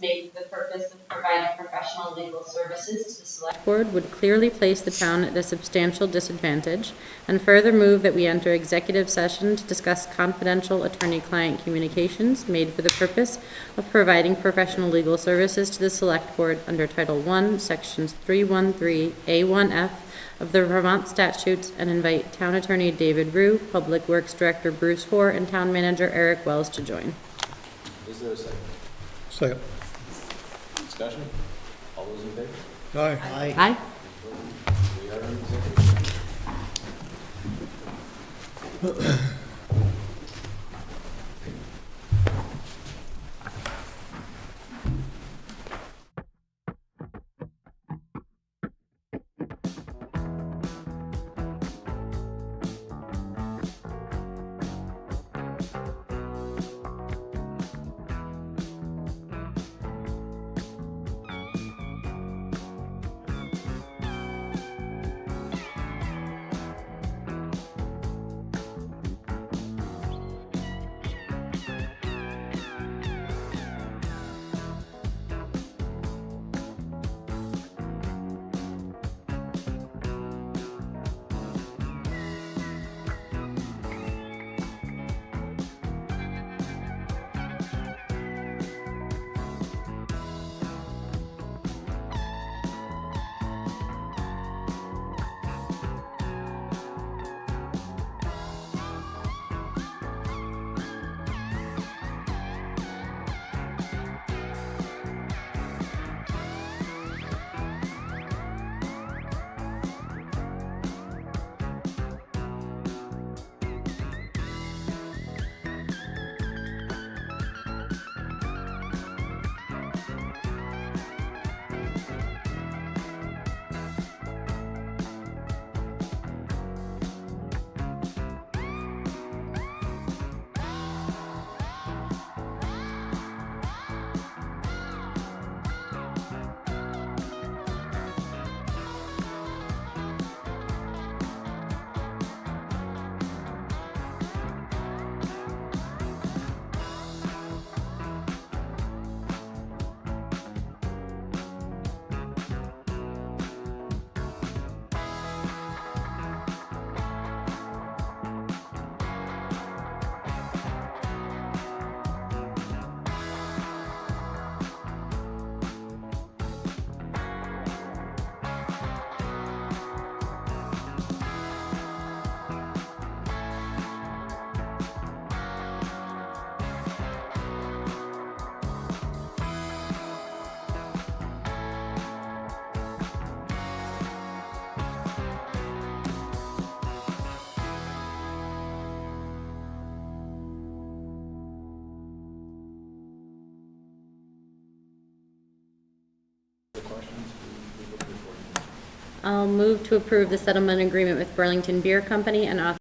made for the purpose of providing professional legal services to the select board would clearly place the town at a substantial disadvantage, and further move that we enter executive session to discuss confidential attorney-client communications made for the purpose of providing professional legal services to the select board under Title I, Sections 313A1F of the Vermont statutes, and invite Town Attorney David Rue, Public Works Director Bruce Hoare, and Town Manager Eric Wells to join. Is there a second? Second. Discussion? All those in favor? Aye. Aye. We are in executive. I'll move to approve the settlement agreement with Burlington Beer Company and authorize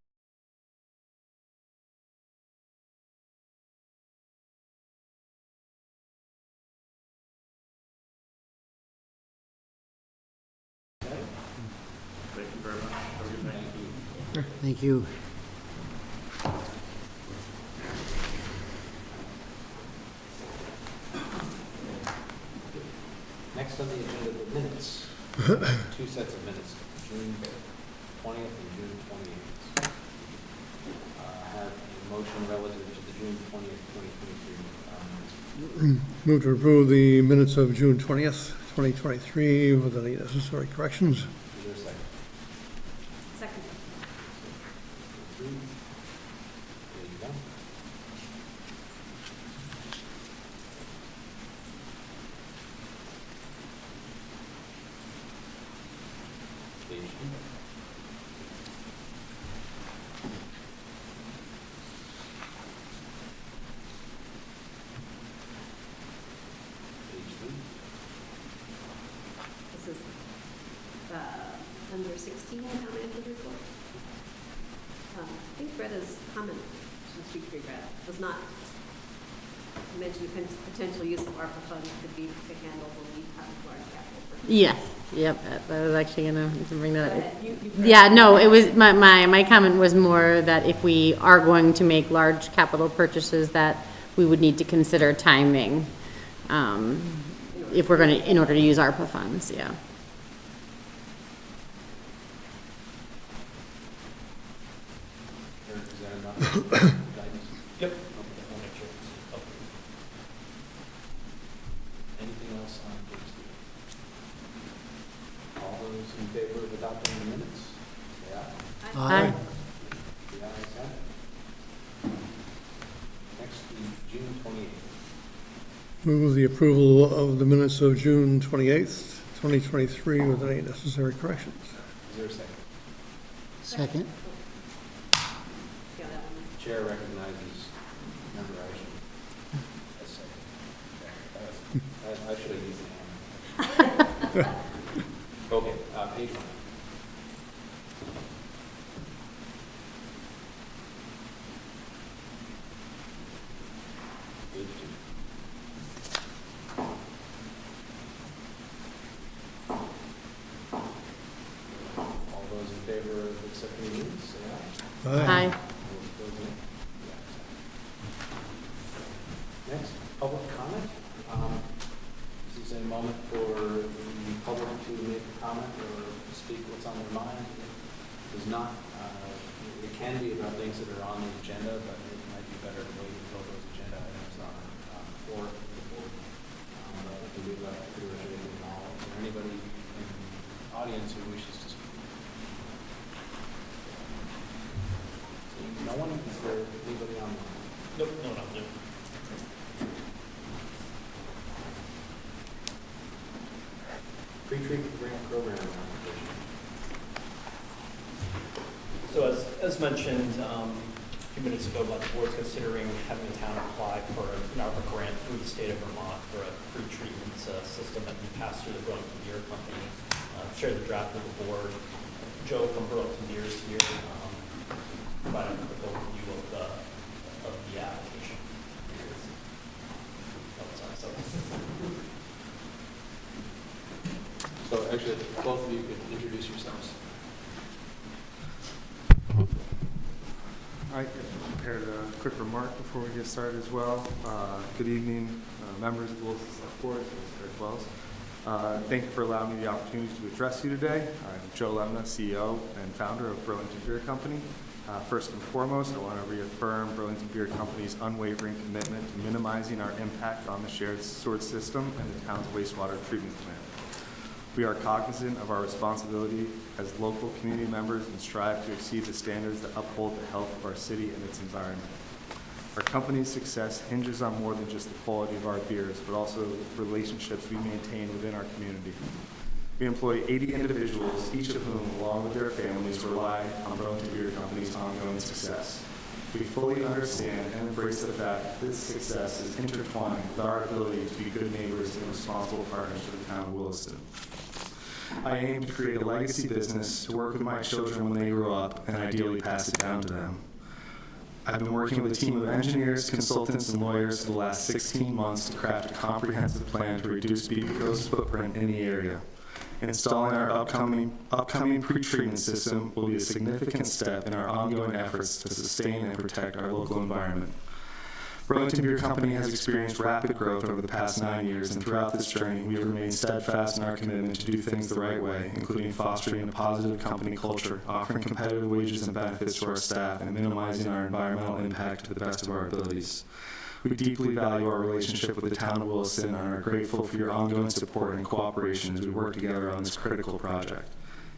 Thank you very much. Have a good night. Thank you. Next on the agenda, the minutes. Two sets of minutes, June 20th and June 28th. Have a motion relative to the June 20th, 2023 minutes. Move to approve the minutes of June 20th, 2023 with any necessary corrections. Is there a second? Second. There you go. Page two. Page three. This is under 16, town manager's report. I think Greta's comment, should speak for Greta, was not mentioned potential use of ARPA funds could be to handle the lead large capital purchase. Yes, yep, I was actually gonna bring that up. You Yeah, no, it was, my comment was more that if we are going to make large capital purchases, that we would need to consider timing. if we're gonna, in order to use ARPA funds, yeah. Eric, is that enough guidance? Yep. Okay. I'll make sure it's up. Anything else on page 3? All those in favor of adopting the minutes, say aye. Aye. The ayes have it. Next, the June 28th. Move the approval of the minutes of June 28th, 2023, with any necessary corrections. Is there a second? Second. Yeah, that one. Chair recognizes member Isham. A second. I should have used the hand. Okay, page 1. Page 2. All those in favor of accepting the minutes, say aye. Aye. Those opposed, nay. The ayes have it. Next, public comment. This is a moment for the public to make a comment or speak what's on their mind. It is not, it can be about things that are on the agenda, but it might be better to wait until those agenda items are for the board. We can do that pretty much anything at all. Is there anybody in the audience who wishes to speak? Seeing no one, is there anybody online? Nope, no one out there. Pre-treatment grant program application. So as mentioned a few minutes ago, the board's considering having the town apply for an ARPA grant through the state of Vermont for a pre-treatment system that we pass through the Burlington Beer Company. Share the draft with the board. Joe from Burlington Beer is here. Provide a quick overview of the application. So actually, both of you could introduce yourselves. I prepared a quick remark before we get started as well. Good evening, members of the Williston Selectboard as well. Thank you for allowing me the opportunity to address you today. I'm Joe Lemna, CEO and founder of Burlington Beer Company. First and foremost, I want to reaffirm Burlington Beer Company's unwavering commitment to minimizing our impact on the shared sewer system and the town's wastewater treatment plant. We are cognizant of our responsibility as local community members and strive to exceed the standards that uphold the health of our city and its environment. Our company's success hinges on more than just the quality of our beers, but also the relationships we maintain within our community. We employ 80 individuals, each of whom, along with their families, rely on Burlington Beer Company's ongoing success. We fully understand and embrace the fact that this success is intertwined with our ability to be good neighbors and responsible partners to the town of Williston. I aim to create a legacy business, to work with my children when they grow up, and ideally pass it down to them. I've been working with a team of engineers, consultants, and lawyers for the last 16 months to craft a comprehensive plan to reduce BBCO's footprint in the area. Installing our upcoming pre-treatment system will be a significant step in our ongoing efforts to sustain and protect our local environment. Burlington Beer Company has experienced rapid growth over the past 9 years, and throughout this journey, we have remained steadfast in our commitment to do things the right way, including fostering a positive company culture, offering competitive wages and benefits to our staff, and minimizing our environmental impact to the best of our abilities. We deeply value our relationship with the town of Williston and are grateful for your ongoing support and cooperation as we work together on this critical project.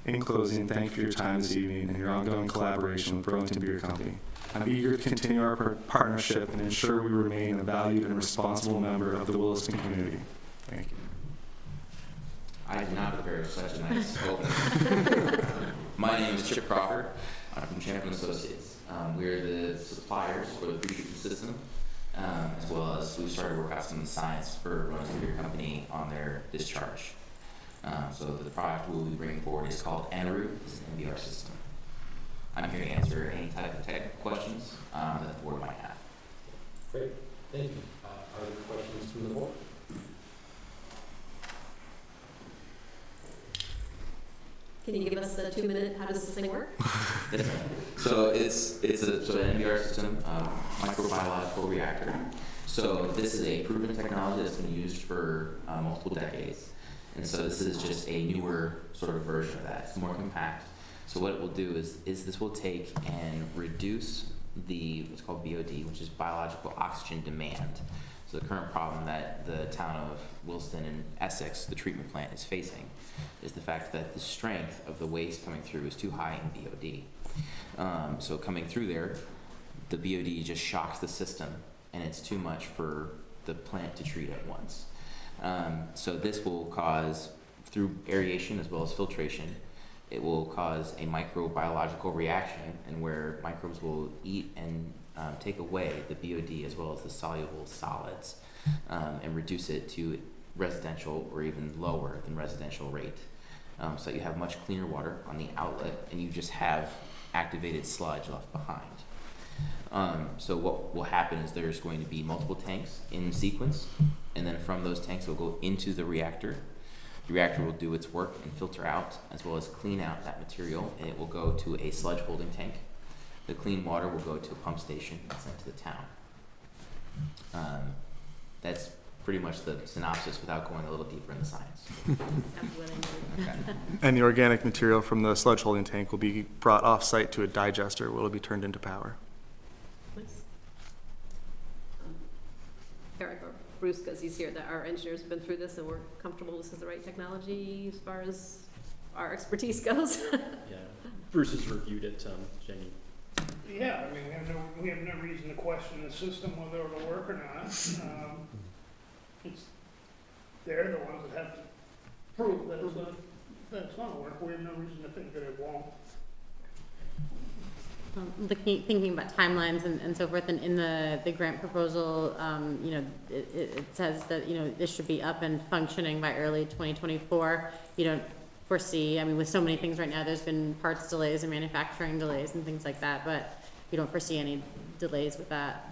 In closing, thank you for your time this evening and your ongoing collaboration with Burlington Beer Company. I'm eager to continue our partnership and ensure we remain a valued and responsible member of the Williston community. Thank you. I did not prepare such a nice opening. My name is Chip Crawford. I'm from Champion Associates. We're the suppliers for the pre-treatment system, as well as we started to work out some of the science for Burlington Beer Company on their discharge. So the product we'll be bringing forward is called Enroute. It's an MBR system. I'm here to answer any type of technical questions that the board might have. Great, thank you. Are there questions from the board? Can you give us a 2-minute, how does this thing work? So it's an MBR system, microbiological reactor. So this is a proven technology that's been used for multiple decades. And so this is just a newer sort of version of that. It's more compact. So what it will do is this will take and reduce the what's called BOD, which is biological oxygen demand. So the current problem that the town of Williston and Essex, the treatment plant, is facing is the fact that the strength of the waste coming through is too high in BOD. So coming through there, the BOD just shocks the system, and it's too much for the plant to treat at once. So this will cause, through aeration as well as filtration, it will cause a microbiological reaction, and where microbes will eat and take away the BOD as well as the soluble solids, and reduce it to residential or even lower than residential rate. So you have much cleaner water on the outlet, and you just have activated sludge left behind. So what will happen is there's going to be multiple tanks in sequence, and then from those tanks it will go into the reactor. The reactor will do its work and filter out as well as clean out that material, and it will go to a sludge holding tank. The clean water will go to a pump station and sent to the town. That's pretty much the synopsis without going a little deeper in the science. I'm willing to. Okay. And the organic material from the sludge holding tank will be brought off-site to a digester where it will be turned into power. Nice. Eric or Bruce, because he's here, that our engineers have been through this and we're comfortable this is the right technology as far as our expertise goes. Yeah, Bruce has reviewed it, Jenny. Yeah, I mean, we have no reason to question the system, whether it'll work or not. They're the ones that have to prove that it's gonna work. We have no reason to think that it won't. Thinking about timelines and so forth, and in the grant proposal, it says that, this should be up and functioning by early 2024. You don't foresee, with so many things right now, there's been parts delays and manufacturing delays and things like that, but you don't foresee any delays with that?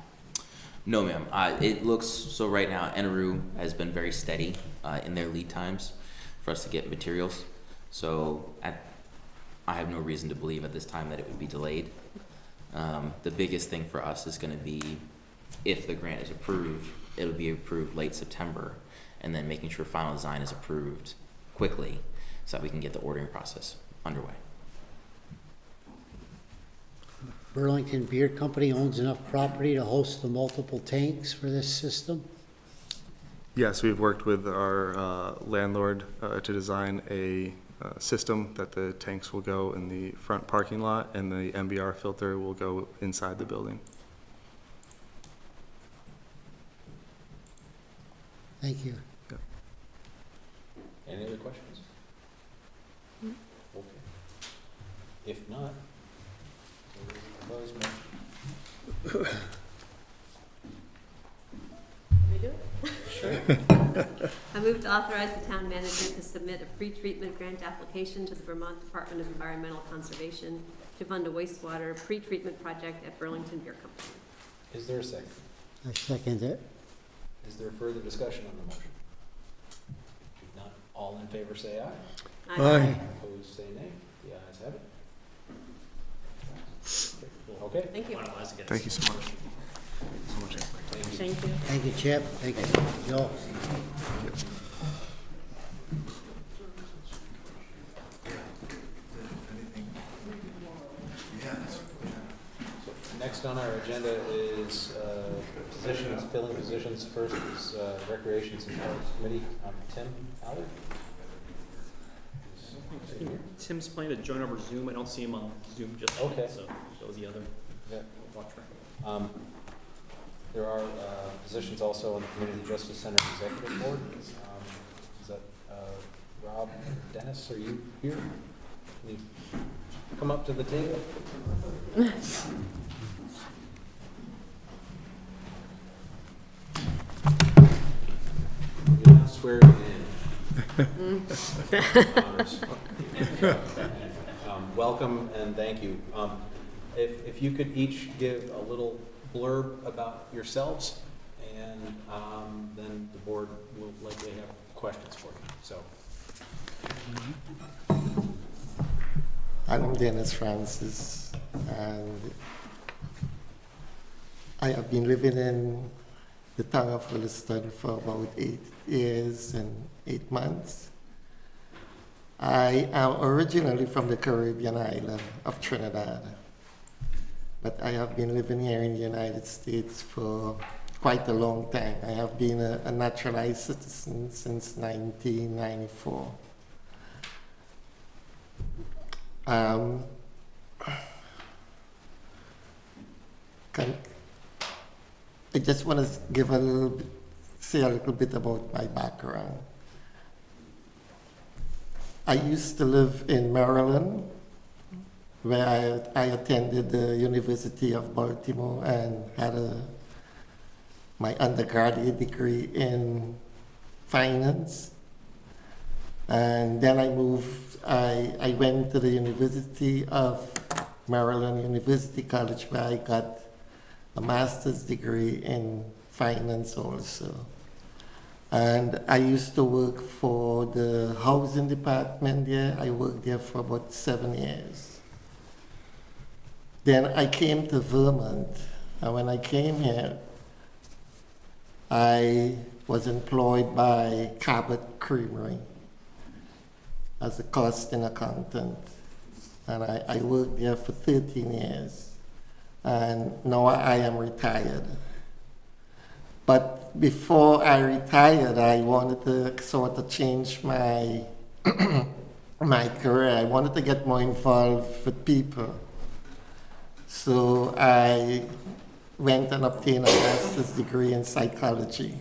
No, ma'am. It looks, so right now, Eneru has been very steady in their lead times for us to get materials. So I have no reason to believe at this time that it would be delayed. The biggest thing for us is going to be, if the grant is approved, it'll be approved late September, and then making sure final design is approved quickly so that we can get the ordering process underway. Burlington Beer Company owns enough property to host the multiple tanks for this system? Yes, we've worked with our landlord to design a system that the tanks will go in the front parking lot and the MBR filter will go inside the building. Thank you. Any other questions? Okay. If not, proposed motion. Can we do it? Sure. I move to authorize the town manager to submit a pre-treatment grant application to the Vermont Department of Environmental Conservation to fund a wastewater pre-treatment project at Burlington Beer Company. Is there a second? I second it. Is there further discussion on the motion? If not, all in favor say aye. Aye. Opposed say nay. The ayes have it. Okay. Thank you. Finalize again. Thank you so much. Thank you. Thank you, Chip. Thank you, Joe. Next on our agenda is positions, filling positions. First is Recreations and Parks Committee. Tim Allard. Tim's planning to join over Zoom. I don't see him on Zoom just Okay. yet, so that was the other Yeah. watch track. There are positions also on the Community Justice Center Executive Board. Is that Rob, Dennis, are you here? Can you come up to the table? You're not swearing in. Welcome and thank you. If you could each give a little blurb about yourselves, and then the board will likely have questions for you. So, I'm Dennis Francis, and I have been living in the town of Williston for about 8 years and 8 months. I am originally from the Caribbean island of Trinidad, but I have been living here in the United States for quite a long time. I have been a naturalized citizen since 1994. I just want to say a little bit about my background. I used to live in Maryland, where I attended the University of Baltimore and had my undergraduate degree in finance. And then I went to the University of Maryland University College, where I got a master's degree in finance also. And I used to work for the housing department there. I worked there for about 7 years. Then I came to Vermont, and when I came here, I was employed by Cabot Creamery as a costing accountant. And I worked there for 13 years. And now I am retired. But before I retired, I wanted to sort of change my my career. I wanted to get more involved with people. So I went and obtained a master's degree in psychology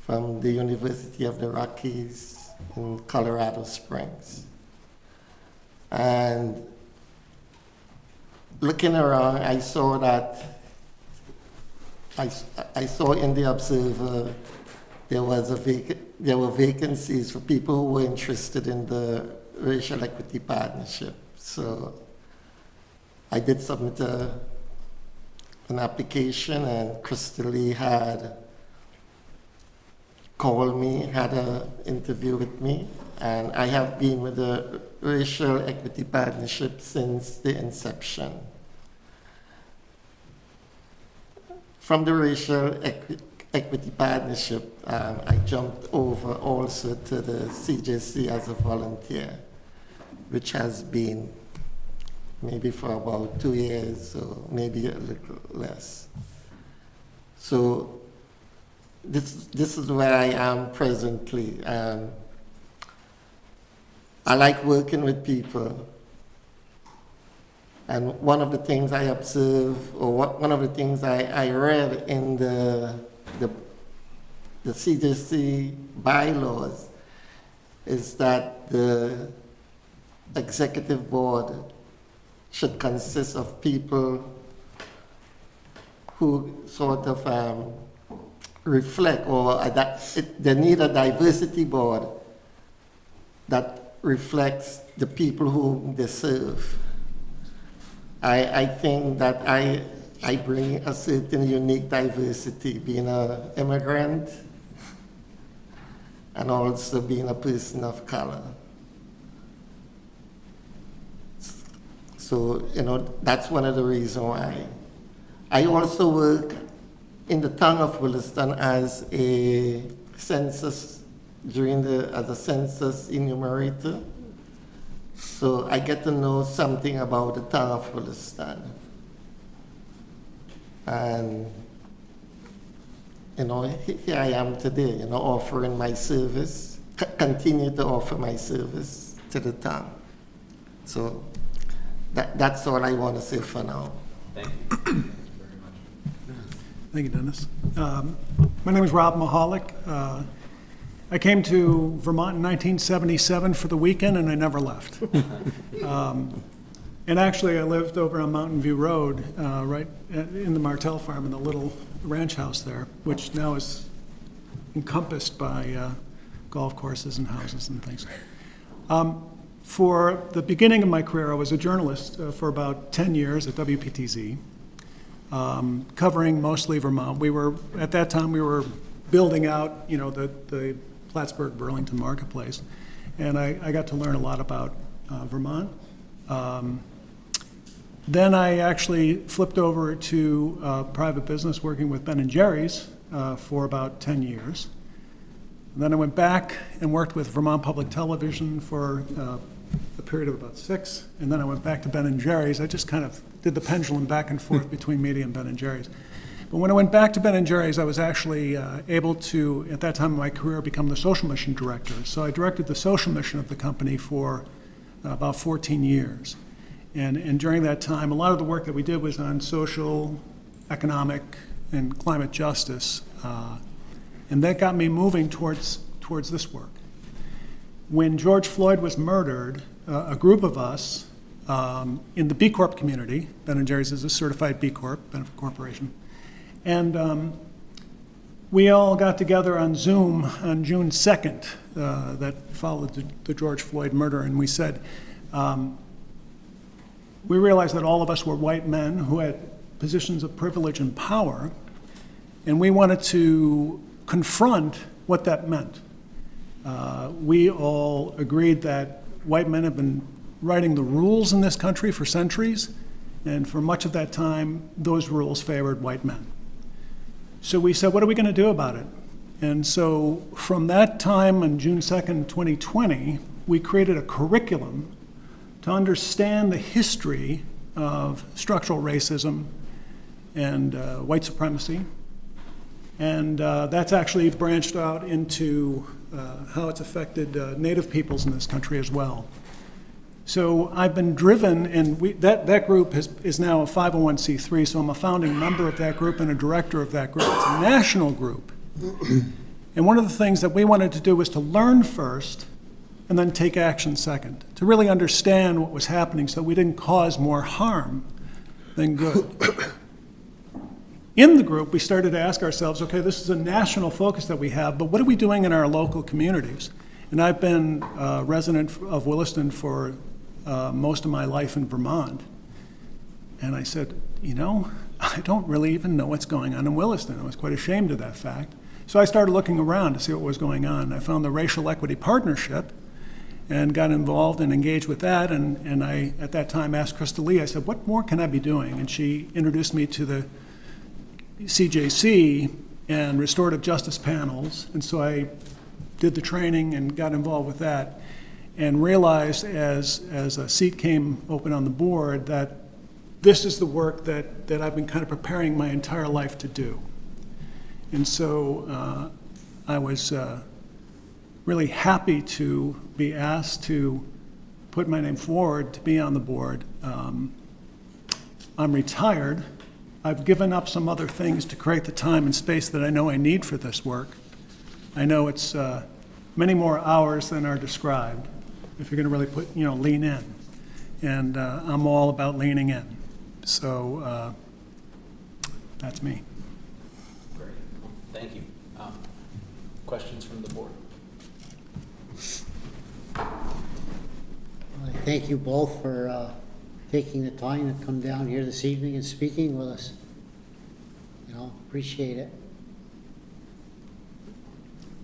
from the University of the Rockies in Colorado Springs. And looking around, I saw that I saw in the Observer there were vacancies for people who were interested in the racial equity partnership. So I did submit an application, and Crystal Lee had called me, had an interview with me, and I have been with the Racial Equity Partnership since the inception. From the Racial Equity Partnership, I jumped over also to the CJC as a volunteer, which has been maybe for about 2 years or maybe a little less. So this is where I am presently. I like working with people. And one of the things I observed, or one of the things I read in the CJC bylaws is that the executive board should consist of people who sort of reflect, or they need a diversity board that reflects the people whom they serve. I think that I bring a certain unique diversity, being an immigrant and also being a person of color. So, that's one of the reasons why. I also work in the town of Williston as a census, as a census enumerator. So I get to know something about the town of Williston. And, here I am today, offering my service, continue to offer my service to the town. So that's all I want to say for now. Thank you. Thank you very much. Thank you, Dennis. My name is Rob Mahalik. I came to Vermont in 1977 for the weekend, and I never left. And actually, I lived over on Mountain View Road, right in the Martell farm, in the little ranch house there, which now is encompassed by golf courses and houses and things. For the beginning of my career, I was a journalist for about 10 years at WPTZ, covering mostly Vermont. At that time, we were building out, the Plattsburgh-Burlington marketplace, and I got to learn a lot about Vermont. Then I actually flipped over to private business, working with Ben & Jerry's for about 10 years. And then I went back and worked with Vermont Public Television for a period of about 6, and then I went back to Ben & Jerry's. I just kind of did the pendulum back and forth between media and Ben & Jerry's. But when I went back to Ben & Jerry's, I was actually able to, at that time in my career, become the social mission director. So I directed the social mission of the company for about 14 years. And during that time, a lot of the work that we did was on social, economic, and climate justice. And that got me moving towards this work. When George Floyd was murdered, a group of us in the B Corp community, Ben & Jerry's is a certified B Corp, benefit corporation, and we all got together on Zoom on June 2nd that followed the George Floyd murder, and we said, we realized that all of us were white men who had positions of privilege and power, and we wanted to confront what that meant. We all agreed that white men have been writing the rules in this country for centuries, and for much of that time, those rules favored white men. So we said, what are we going to do about it? And so from that time on June 2nd, 2020, we created a curriculum to understand the history of structural racism and white supremacy. And that's actually branched out into how it's affected Native peoples in this country as well. So I've been driven, and that group is now a 501c3, so I'm a founding member of that group and a director of that group. It's a national group. And one of the things that we wanted to do was to learn first and then take action second, to really understand what was happening so we didn't cause more harm than good. In the group, we started to ask ourselves, okay, this is a national focus that we have, but what are we doing in our local communities? And I've been a resident of Williston for most of my life in Vermont. And I said, I don't really even know what's going on in Williston. I was quite ashamed of that fact. So I started looking around to see what was going on. I found the Racial Equity Partnership and got involved and engaged with that. And I, at that time, asked Krista Lee, I said, what more can I be doing? And she introduced me to the CJC and restorative justice panels. And so I did the training and got involved with that, and realized as a seat came open on the board that this is the work that I've been kind of preparing my entire life to do. And so I was really happy to be asked to put my name forward to be on the board. I'm retired. I've given up some other things to create the time and space that I know I need for this work. I know it's many more hours than are described if you're going to really lean in. And I'm all about leaning in. So that's me. Great. Thank you. Questions from the board? I thank you both for taking the time to come down here this evening and speaking with us. Appreciate it.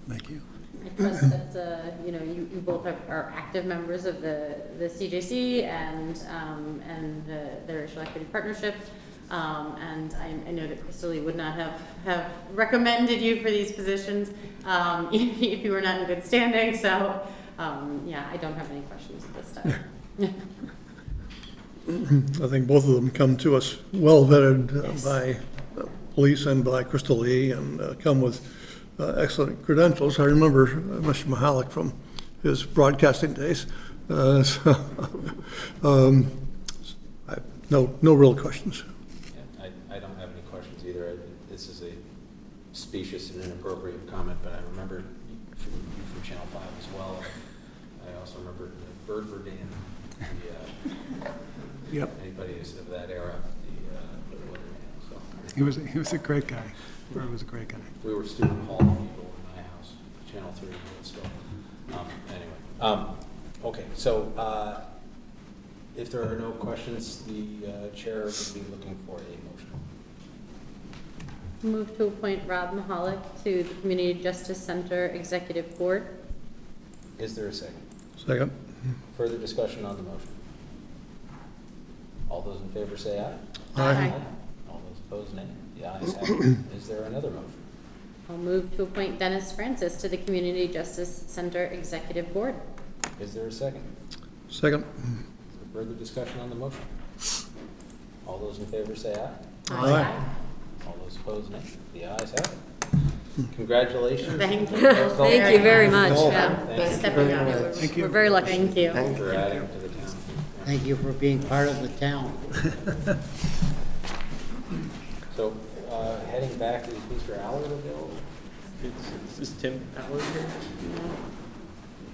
Thank you. I trust that, you both are active members of the CJC and the Racial Equity Partnership. And I know that Crystal Lee would not have recommended you for these positions if you were not in good standing. So, I don't have any questions at this time. I think both of them come to us well vetted by police and by Crystal Lee, and come with excellent credentials. I remember Mr. Mahalik from his broadcasting days. No real questions. Yeah, I don't have any questions either. This is a specious and inappropriate comment, but I remember from Channel 5 as well. I also remember Bird Verdane. Yep. Anybody who's of that era, the weatherman. So He was a great guy. Bird was a great guy. we were student hall people in my house. Channel 3 still. Anyway, okay. So if there are no questions, the chair would be looking for a motion. Move to appoint Rob Mahalik to the Community Justice Center Executive Board. Is there a second? Second. Further discussion on the motion? All those in favor say aye. Aye. All those opposed, nay. The ayes have it. Is there another motion? I'll move to appoint Dennis Francis to the Community Justice Center Executive Board. Is there a second? Second. Is there further discussion on the motion? All those in favor say aye. Aye. All those opposed, nay. The ayes have it. Congratulations. Thank you. Thank you very much. Oh, Yeah. Thanks Very much. Thank you. We're very lucky. Thank you. Thank for you. adding to the town. Thank you for being part of the town. So, heading back, is Mr. Allard available? Is Tim Allard here?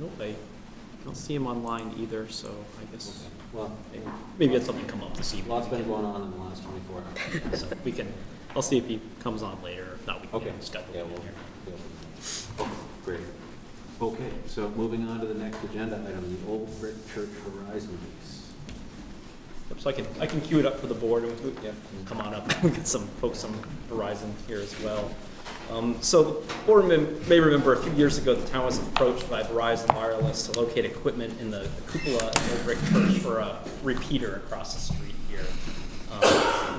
Nope, I don't see him online either, so I guess Well, maybe it's something come up this evening. lots been going on in the last 24 hours. So we can, I'll see if he comes on later. If not, we can Okay. schedule Yeah, him we'll, here. okay, great. Okay, so moving on to the next agenda item, the Old Brick Church Verizon lease. Yep, so I can queue it up for the board, and Yep. come on up, we'll get some folks on Verizon here as well. So the board may remember a few years ago, the town was approached by Verizon Wireless to locate equipment in the cupola at Old Brick Church for a repeater across the street here.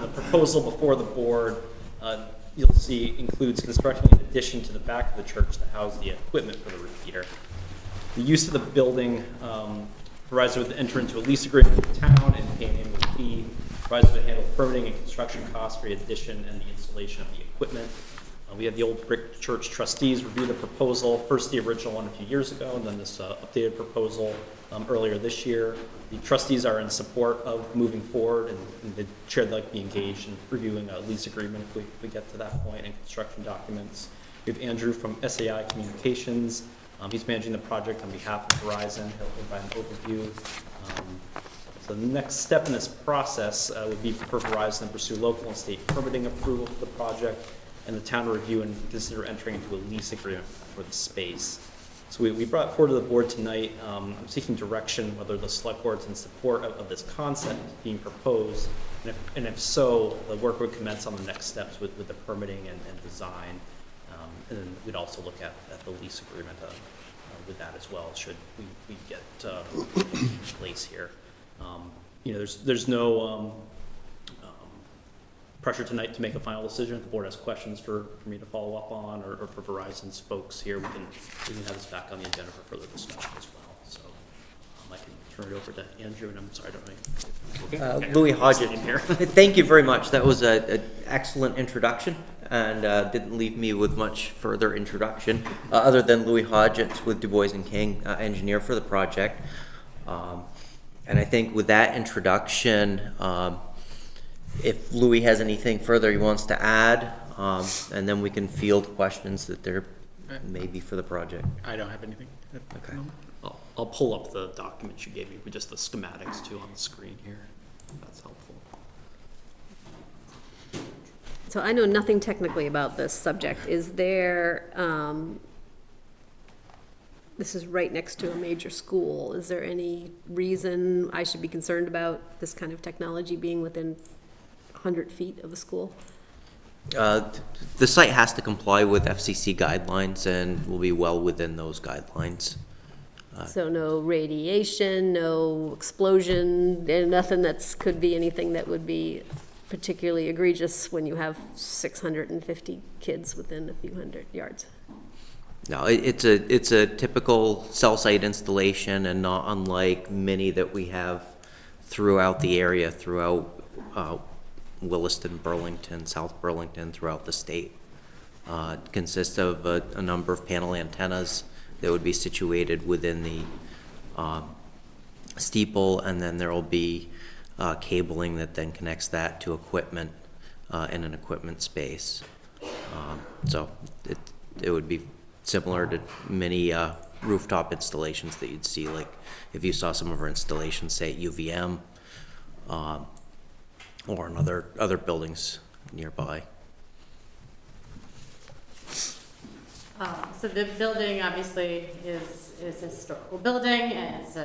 The proposal before the board, you'll see, includes construction in addition to the back of the church to house the equipment for the repeater. The use of the building, Verizon would enter into a lease agreement with the town and pay an annual fee. Verizon would handle permitting and construction costs for the addition and the installation of the equipment. We had the Old Brick Church trustees review the proposal, first the original one a few years ago, and then this updated proposal earlier this year. The trustees are in support of moving forward, and the chair would like to be engaged in reviewing a lease agreement if we get to that point, and construction documents. We have Andrew from SAI Communications. He's managing the project on behalf of Verizon. He'll provide an overview. So the next step in this process would be for Verizon to pursue local and state permitting approval for the project, and the town to review and consider entering into a lease agreement for the space. So we brought forward to the board tonight, I'm seeking direction whether the select board's in support of this concept being proposed, and if so, the work would commence on the next steps with the permitting and design. And then we'd also look at the lease agreement with that as well, should we get in place here. There's no pressure tonight to make a final decision. If the board has questions for me to follow up on, or for Verizon's folks here, we can have this back on the agenda for further discussion as well. So I can turn it over to Andrew, and I'm sorry, I don't know. Okay. Louis Hodgett Here. Thank you very much. That was an excellent introduction, and didn't leave me with much further introduction, other than Louis Hodgett with Du Bois and King, engineer for the project. And I think with that introduction, if Louis has anything further he wants to add, and then we can field questions that there may be for the project. I don't have anything. Okay. I'll pull up the documents you gave me with just the schematics too on the screen here. If that's helpful. So I know nothing technically about this subject. Is there, this is right next to a major school. Is there any reason I should be concerned about this kind of technology being within 100 feet of a school? The site has to comply with FCC guidelines and will be well within those guidelines. So no radiation, no explosion, and nothing that's, could be anything that would be particularly egregious when you have 650 kids within a few hundred yards? No, it's a typical cell site installation, and not unlike many that we have throughout the area, throughout Williston, Burlington, South Burlington, throughout the state. It consists of a number of panel antennas that would be situated within the steeple, and then there will be cabling that then connects that to equipment in an equipment space. So it would be similar to many rooftop installations that you'd see, like if you saw some of our installations, say at UVM, or in other buildings nearby. So the building obviously is a historical building, and it's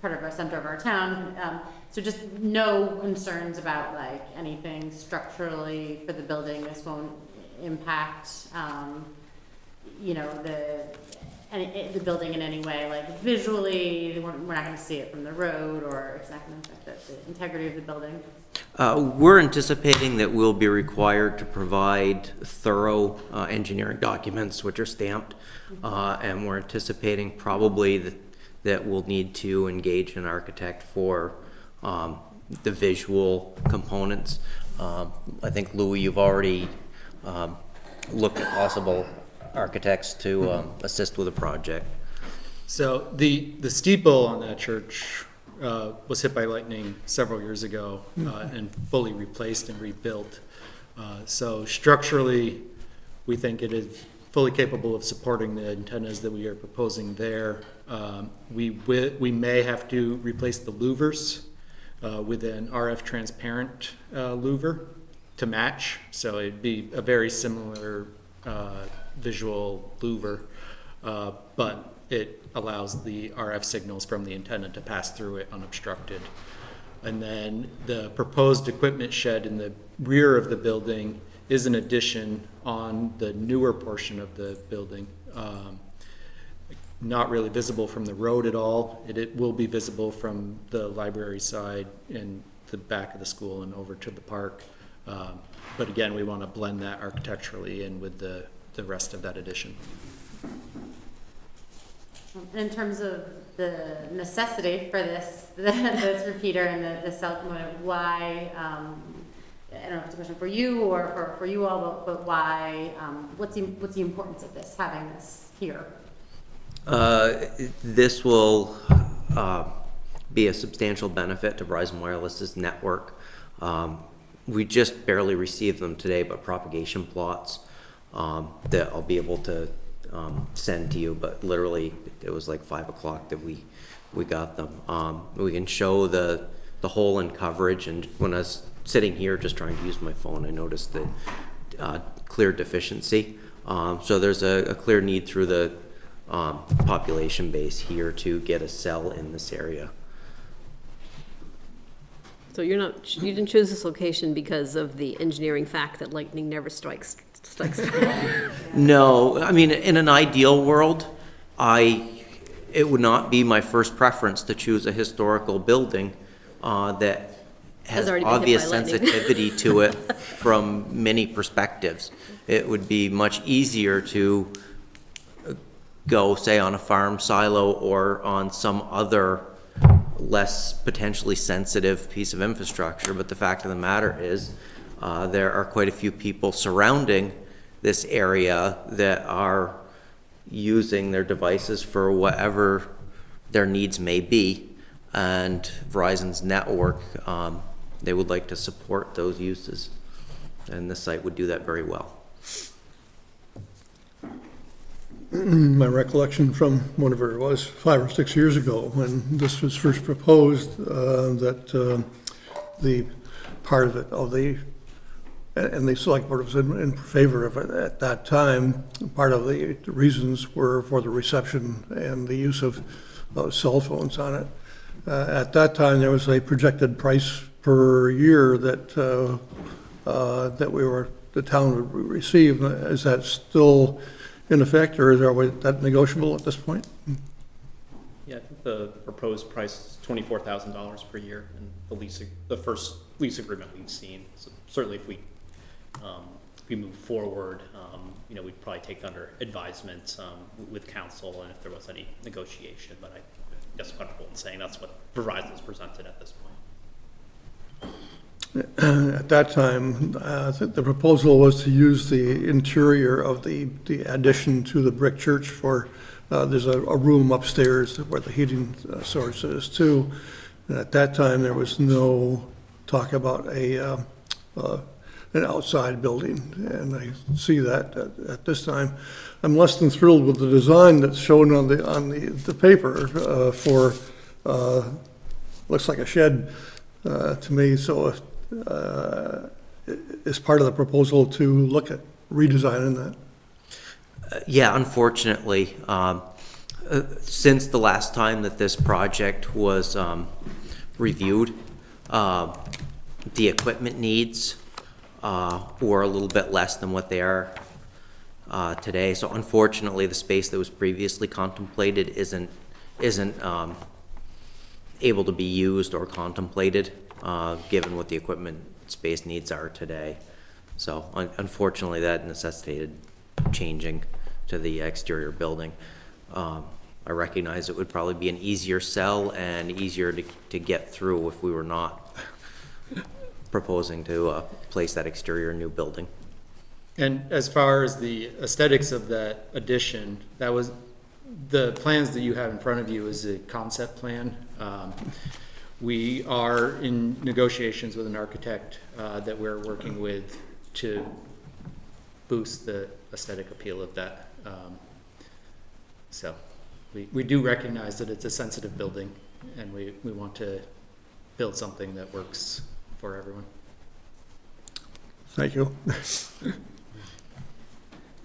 part of our center of our town. So just no concerns about like anything structurally for the building. This won't impact, the building in any way, like visually, we're not gonna see it from the road, or it's not gonna affect the integrity of the building? We're anticipating that we'll be required to provide thorough engineering documents, which are stamped, and we're anticipating probably that we'll need to engage an architect for the visual components. I think, Louis, you've already looked at possible architects to assist with the project. So the steeple on that church was hit by lightning several years ago and fully replaced and rebuilt. So structurally, we think it is fully capable of supporting the antennas that we are proposing there. We may have to replace the louvers with an RF transparent louver to match. So it'd be a very similar visual louver, but it allows the RF signals from the antenna to pass through it unobstructed. And then the proposed equipment shed in the rear of the building is an addition on the newer portion of the building. Not really visible from the road at all. It will be visible from the library side and the back of the school and over to the park. But again, we want to blend that architecturally in with the rest of that addition. In terms of the necessity for this repeater and the cell component, why, I don't know if it's a question for you or for you all, but why, what's the importance of this, having this here? This will be a substantial benefit to Verizon Wireless's network. We just barely received them today, but propagation plots that I'll be able to send to you, but literally it was like 5 o'clock that we got them. We can show the hole in coverage, and when I was sitting here just trying to use my phone, I noticed the clear deficiency. So there's a clear need through the population base here to get a cell in this area. So you didn't choose this location because of the engineering fact that lightning never strikes. No, I mean, in an ideal world, it would not be my first preference to choose a historical building that has already been hit obvious by lightning. sensitivity to it from many perspectives. It would be much easier to go, say, on a farm silo or on some other less potentially sensitive piece of infrastructure. But the fact of the matter is, there are quite a few people surrounding this area that are using their devices for whatever their needs may be, and Verizon's network, they would like to support those uses, and this site would do that very well. My recollection from whatever it was, 5 or 6 years ago, when this was first proposed, that the part of it, and the select board was in favor of it at that time. Part of the reasons were for the reception and the use of cell phones on it. At that time, there was a projected price per year that the town would receive. Is that still in effect, or is that negotiable at this point? Yeah, I think the proposed price is $24,000 per year, and the first lease agreement we've seen. So certainly, if we move forward, we'd probably take under advisement with council, and if there was any negotiation. But I guess I'm comfortable in saying that's what Verizon's presented at this point. At that time, the proposal was to use the interior of the addition to the brick church for, there's a room upstairs where the heating source is too. And at that time, there was no talk about an outside building, and I see that at this time. I'm less than thrilled with the design that's shown on the paper for, looks like a shed to me. So if is part of the proposal to look at redesigning that? Yeah, unfortunately, since the last time that this project was reviewed, the equipment needs were a little bit less than what they are today. So unfortunately, the space that was previously contemplated isn't able to be used or contemplated, given what the equipment space needs are today. So unfortunately, that necessitated changing to the exterior building. I recognize it would probably be an easier sell and easier to get through if we were not proposing to place that exterior new building. And as far as the aesthetics of that addition, that was, the plans that you have in front of you is a concept plan. We are in negotiations with an architect that we're working with to boost the aesthetic appeal of that. So we do recognize that it's a sensitive building, and we want to build something that works for everyone. Thank you.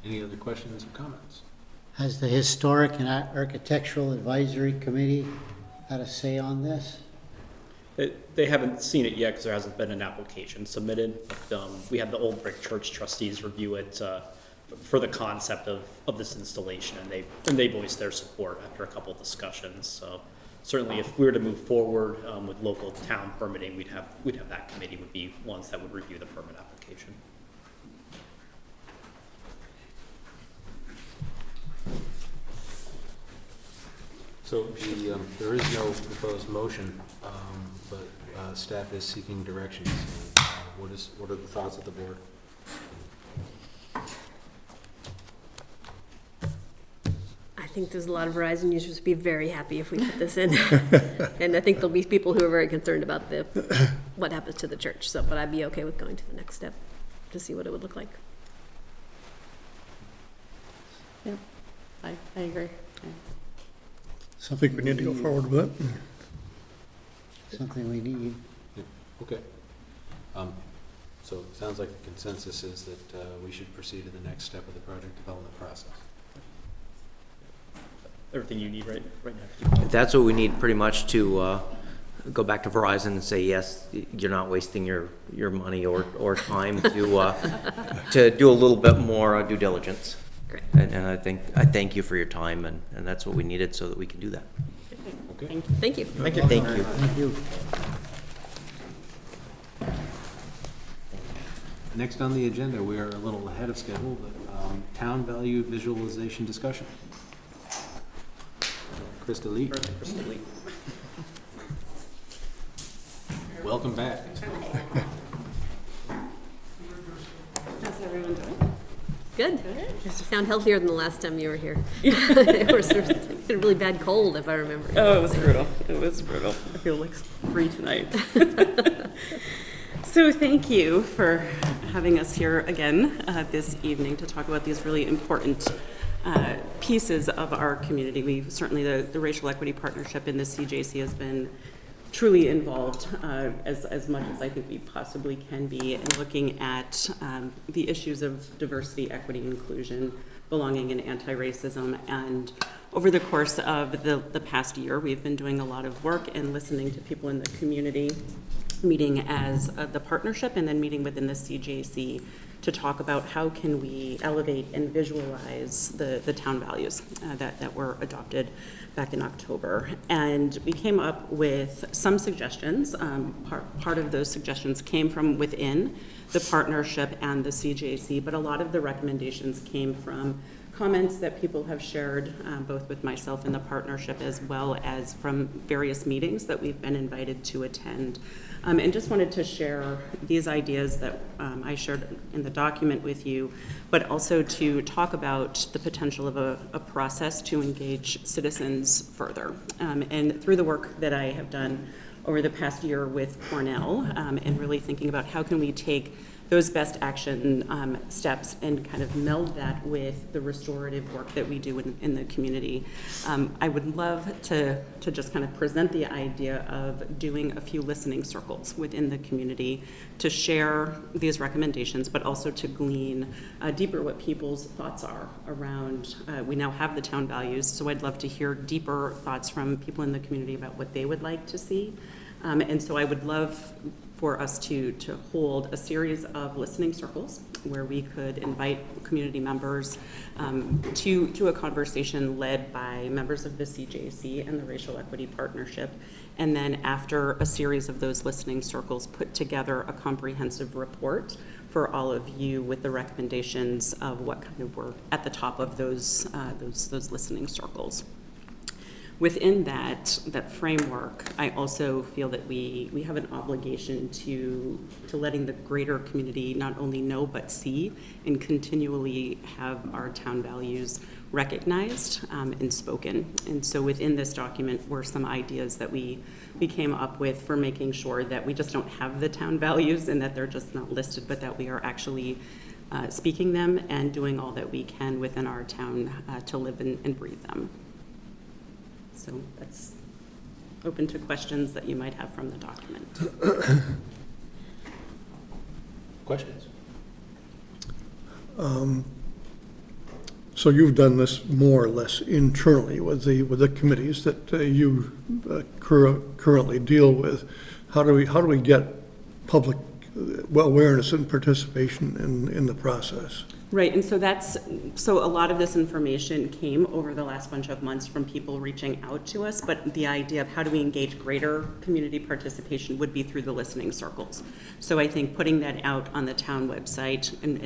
Any other questions or comments? Has the Historic and Architectural Advisory Committee had a say on this? They haven't seen it yet because there hasn't been an application submitted. But, we had the Old Brick Church trustees review it for the concept of this installation, and they voiced their support after a couple of discussions. So certainly, if we were to move forward with local town permitting, we'd have that committee would be ones that would review the permit application. So there is no proposed motion, but staff is seeking directions. What are the thoughts of the board? I think there's a lot of Verizon users would be very happy if we put this in. And I think there'll be people who are very concerned about what happens to the church. So, but I'd be okay with going to the next step to see what it would look like. Yeah, I agree. I think we need to go forward with it. Something we need. Yeah, okay. So it sounds like the consensus is that we should proceed to the next step of the project development process. Everything you need right now. That's what we need pretty much to go back to Verizon and say, yes, you're not wasting your money or time to do a little bit more due diligence. Great. And I thank you for your time, and that's what we needed so that we can do that. Okay. Thank you. Thank you. Thank you. Next on the agenda, we are a little ahead of schedule, but town value visualization discussion. Krista Lee. Welcome back. How's everyone doing? Good. You sound healthier than the last time you were here. You were sort of had a really bad cold, if I remember. Oh, it was brutal. It was brutal. I feel like 3 tonight. So thank you for having us here again this evening to talk about these really important pieces of our community. We've certainly, the Racial Equity Partnership in the CJC has been truly involved as much as I think we possibly can be in looking at the issues of diversity, equity, inclusion, belonging, and anti-racism. And over the course of the past year, we've been doing a lot of work and listening to people in the community, meeting as the partnership and then meeting within the CJC to talk about how can we elevate and visualize the town values that were adopted back in October. And we came up with some suggestions. Part of those suggestions came from within the partnership and the CJC, but a lot of the recommendations came from comments that people have shared, both with myself and the partnership, as well as from various meetings that we've been invited to attend. And just wanted to share these ideas that I shared in the document with you, but also to talk about the potential of a process to engage citizens further. And through the work that I have done over the past year with Cornell, and really thinking about how can we take those best action steps and kind of meld that with the restorative work that we do in the community. I would love to just kind of present the idea of doing a few listening circles within the community to share these recommendations, but also to glean deeper what people's thoughts are around, we now have the town values, so I'd love to hear deeper thoughts from people in the community about what they would like to see. And so I would love for us to hold a series of listening circles where we could invite community members to a conversation led by members of the CJC and the Racial Equity Partnership. And then after a series of those listening circles, put together a comprehensive report for all of you with the recommendations of what kind of were at the top of those listening circles. Within that framework, I also feel that we have an obligation to letting the greater community not only know but see and continually have our town values recognized and spoken. And so within this document were some ideas that we came up with for making sure that we just don't have the town values and that they're just not listed, but that we are actually speaking them and doing all that we can within our town to live and breathe them. So that's open to questions that you might have from the document. Questions? So you've done this more or less internally with the committees that you currently deal with. How do we get public awareness and participation in the process? Right, and so a lot of this information came over the last bunch of months from people reaching out to us, but the idea of how do we engage greater community participation would be through the listening circles. So I think putting that out on the town website and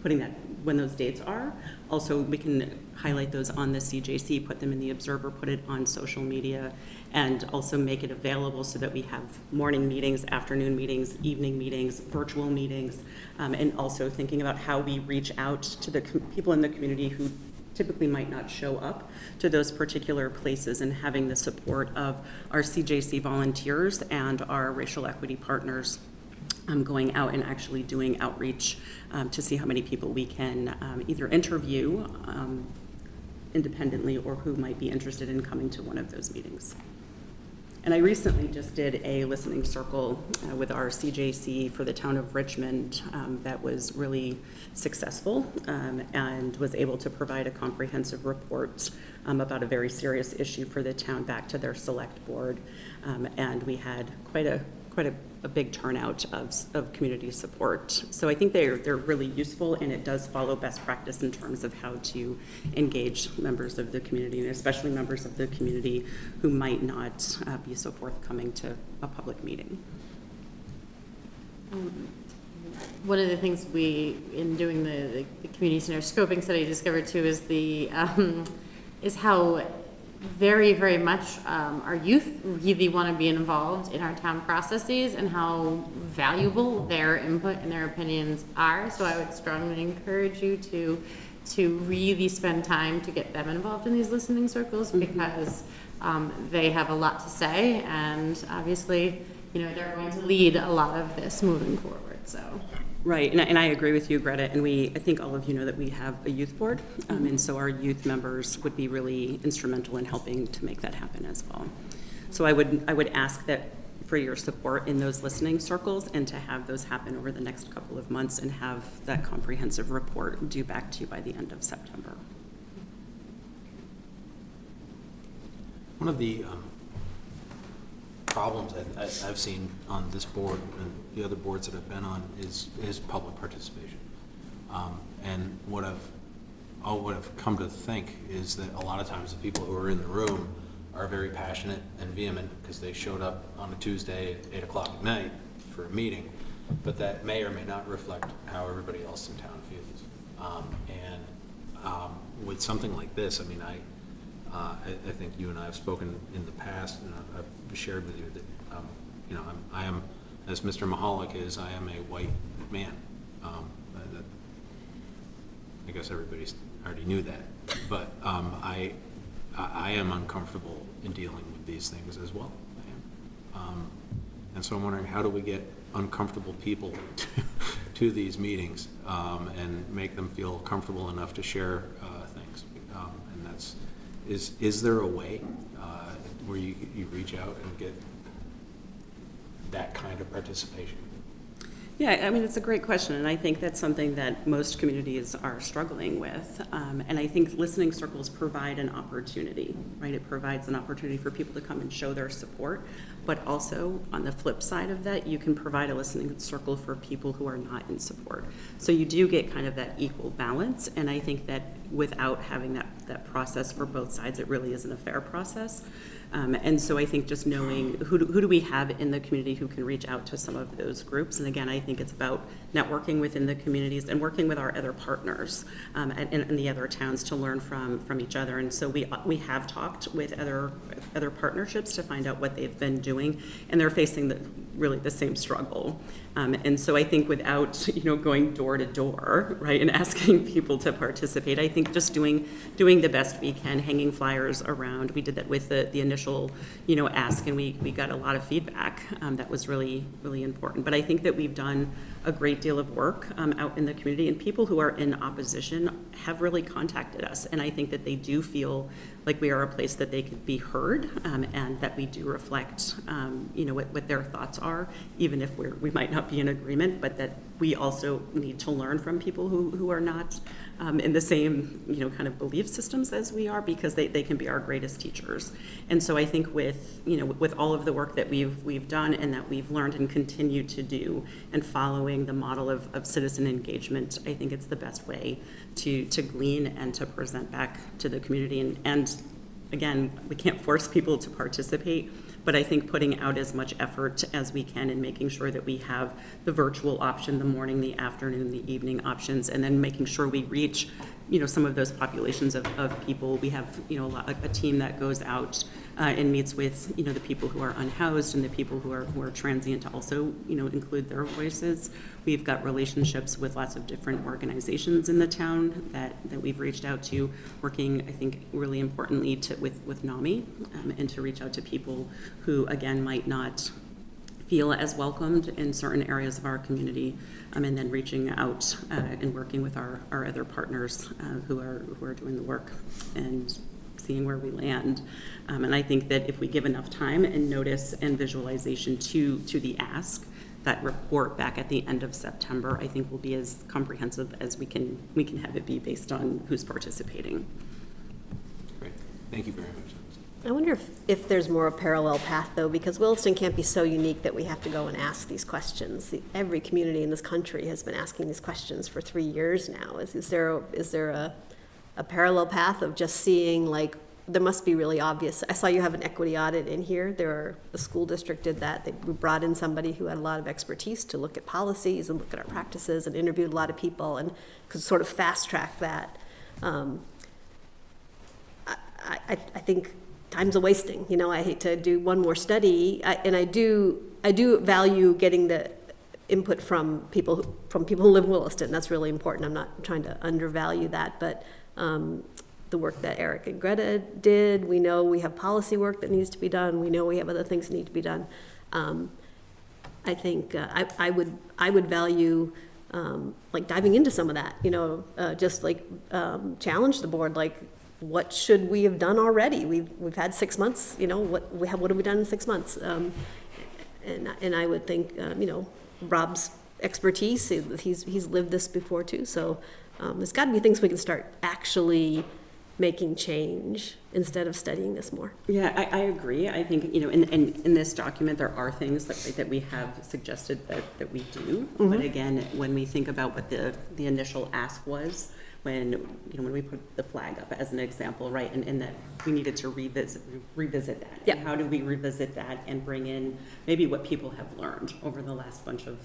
putting that when those dates are. Also, we can highlight those on the CJC, put them in the Observer, put it on social media, and also make it available so that we have morning meetings, afternoon meetings, evening meetings, virtual meetings, and also thinking about how we reach out to the people in the community who typically might not show up to those particular places, and having the support of our CJC volunteers and our racial equity partners going out and actually doing outreach to see how many people we can either interview independently or who might be interested in coming to one of those meetings. And I recently just did a listening circle with our CJC for the town of Richmond that was really successful and was able to provide a comprehensive report about a very serious issue for the town back to their select board. And we had quite a big turnout of community support. So I think they're really useful, and it does follow best practice in terms of how to engage members of the community, and especially members of the community who might not be so forthcoming to a public meeting. One of the things we, in doing the community center scoping study, discovered too is how very, very much our youth really want to be involved in our town processes and how valuable their input and their opinions are. So I would strongly encourage you to really spend time to get them involved in these listening circles, because they have a lot to say, and obviously, they're going to lead a lot of this moving forward. So. Right, and I agree with you, Greta, and I think all of you know that we have a youth board, and so our youth members would be really instrumental in helping to make that happen as well. So I would ask that for your support in those listening circles, and to have those happen over the next couple of months, and have that comprehensive report due back to you by the end of September. One of the problems that I've seen on this board and the other boards that I've been on is public participation. And what I've come to think is that a lot of times the people who are in the room are very passionate and vehement because they showed up on a Tuesday at 8 o'clock at night for a meeting, but that may or may not reflect how everybody else in town feels. With something like this, I think you and I have spoken in the past, and I've shared with you that, I am, as Mr. Mahalik is, I am a white man. I guess everybody already knew that, but I am uncomfortable in dealing with these things as well. And so I'm wondering, how do we get uncomfortable people to these meetings and make them feel comfortable enough to share things? And that's, is there a way where you reach out and get that kind of participation? Yeah, I mean, it's a great question, and I think that's something that most communities are struggling with. And I think listening circles provide an opportunity, right? It provides an opportunity for people to come and show their support, but also on the flip side of that, you can provide a listening circle for people who are not in support. So you do get kind of that equal balance, and I think that without having that process for both sides, it really isn't a fair process. And so I think just knowing who do we have in the community who can reach out to some of those groups. And again, I think it's about networking within the communities and working with our other partners and the other towns to learn from each other. And so we have talked with other partnerships to find out what they've been doing, and they're facing really the same struggle. And so I think without going door to door, right, and asking people to participate, I think just doing the best we can, hanging flyers around. We did that with the initial ask, and we got a lot of feedback that was really, really important. But I think that we've done a great deal of work out in the community, and people who are in opposition have really contacted us, and I think that they do feel like we are a place that they could be heard, and that we do reflect what their thoughts are, even if we might not be in agreement, but that we also need to learn from people who are not in the same kind of belief systems as we are, because they can be our greatest teachers. And so I think with all of the work that we've done and that we've learned and continue to do, and following the model of citizen engagement, I think it's the best way to glean and to present back to the community. And again, we can't force people to participate, but I think putting out as much effort as we can and making sure that we have the virtual option, the morning, the afternoon, the evening options, and then making sure we reach some of those populations of people. We have a team that goes out and meets with the people who are unhoused and the people who are transient to also include their voices. We've got relationships with lots of different organizations in the town that we've reached out to, working I think really importantly with NAMI, and to reach out to people who again might not feel as welcomed in certain areas of our community, and then reaching out and working with our other partners who are doing the work and seeing where we land. And I think that if we give enough time and notice and visualization to the ask, that report back at the end of September, I think will be as comprehensive as we can have it be based on who's participating. Great. Thank you very much. I wonder if there's more a parallel path, though, because Williston can't be so unique that we have to go and ask these questions. Every community in this country has been asking these questions for 3 years now. Is there a parallel path of just seeing, like, there must be really obvious. I saw you have an equity audit in here. The school district did that. We brought in somebody who had a lot of expertise to look at policies and look at our practices, and interviewed a lot of people and could sort of fast track that. I think time's a wasting. I hate to do one more study, and I do value getting the input from people who live in Williston. That's really important. I'm not trying to undervalue that, but the work that Eric and Greta did, we know we have policy work that needs to be done. We know we have other things that need to be done. I think I would value like diving into some of that. Just like challenge the board, like, what should we have done already? We've had 6 months. What have we done in 6 months? And I would think Rob's expertise. He's lived this before too. So there's got to be things we can start actually making change instead of studying this more. Yeah, I agree. I think in this document there are things that we have suggested that we do. Mm-hmm. But again, when we think about what the initial ask was, when we put the flag up as an example, right, and that we needed to revisit that. Yeah. And how do we revisit that and bring in maybe what people have learned over the last bunch of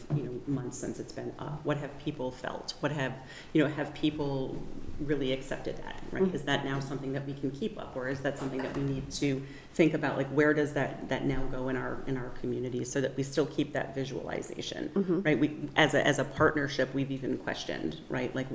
months since it's been up? What have people felt? What have people really accepted that, right? Mm-hmm. Is that now something that we can keep up, or is that something that we need to think about, like, where does that now go in our community, so that we still keep that visualization, mm-hmm. right? We as a partnership, we've even questioned, right, like,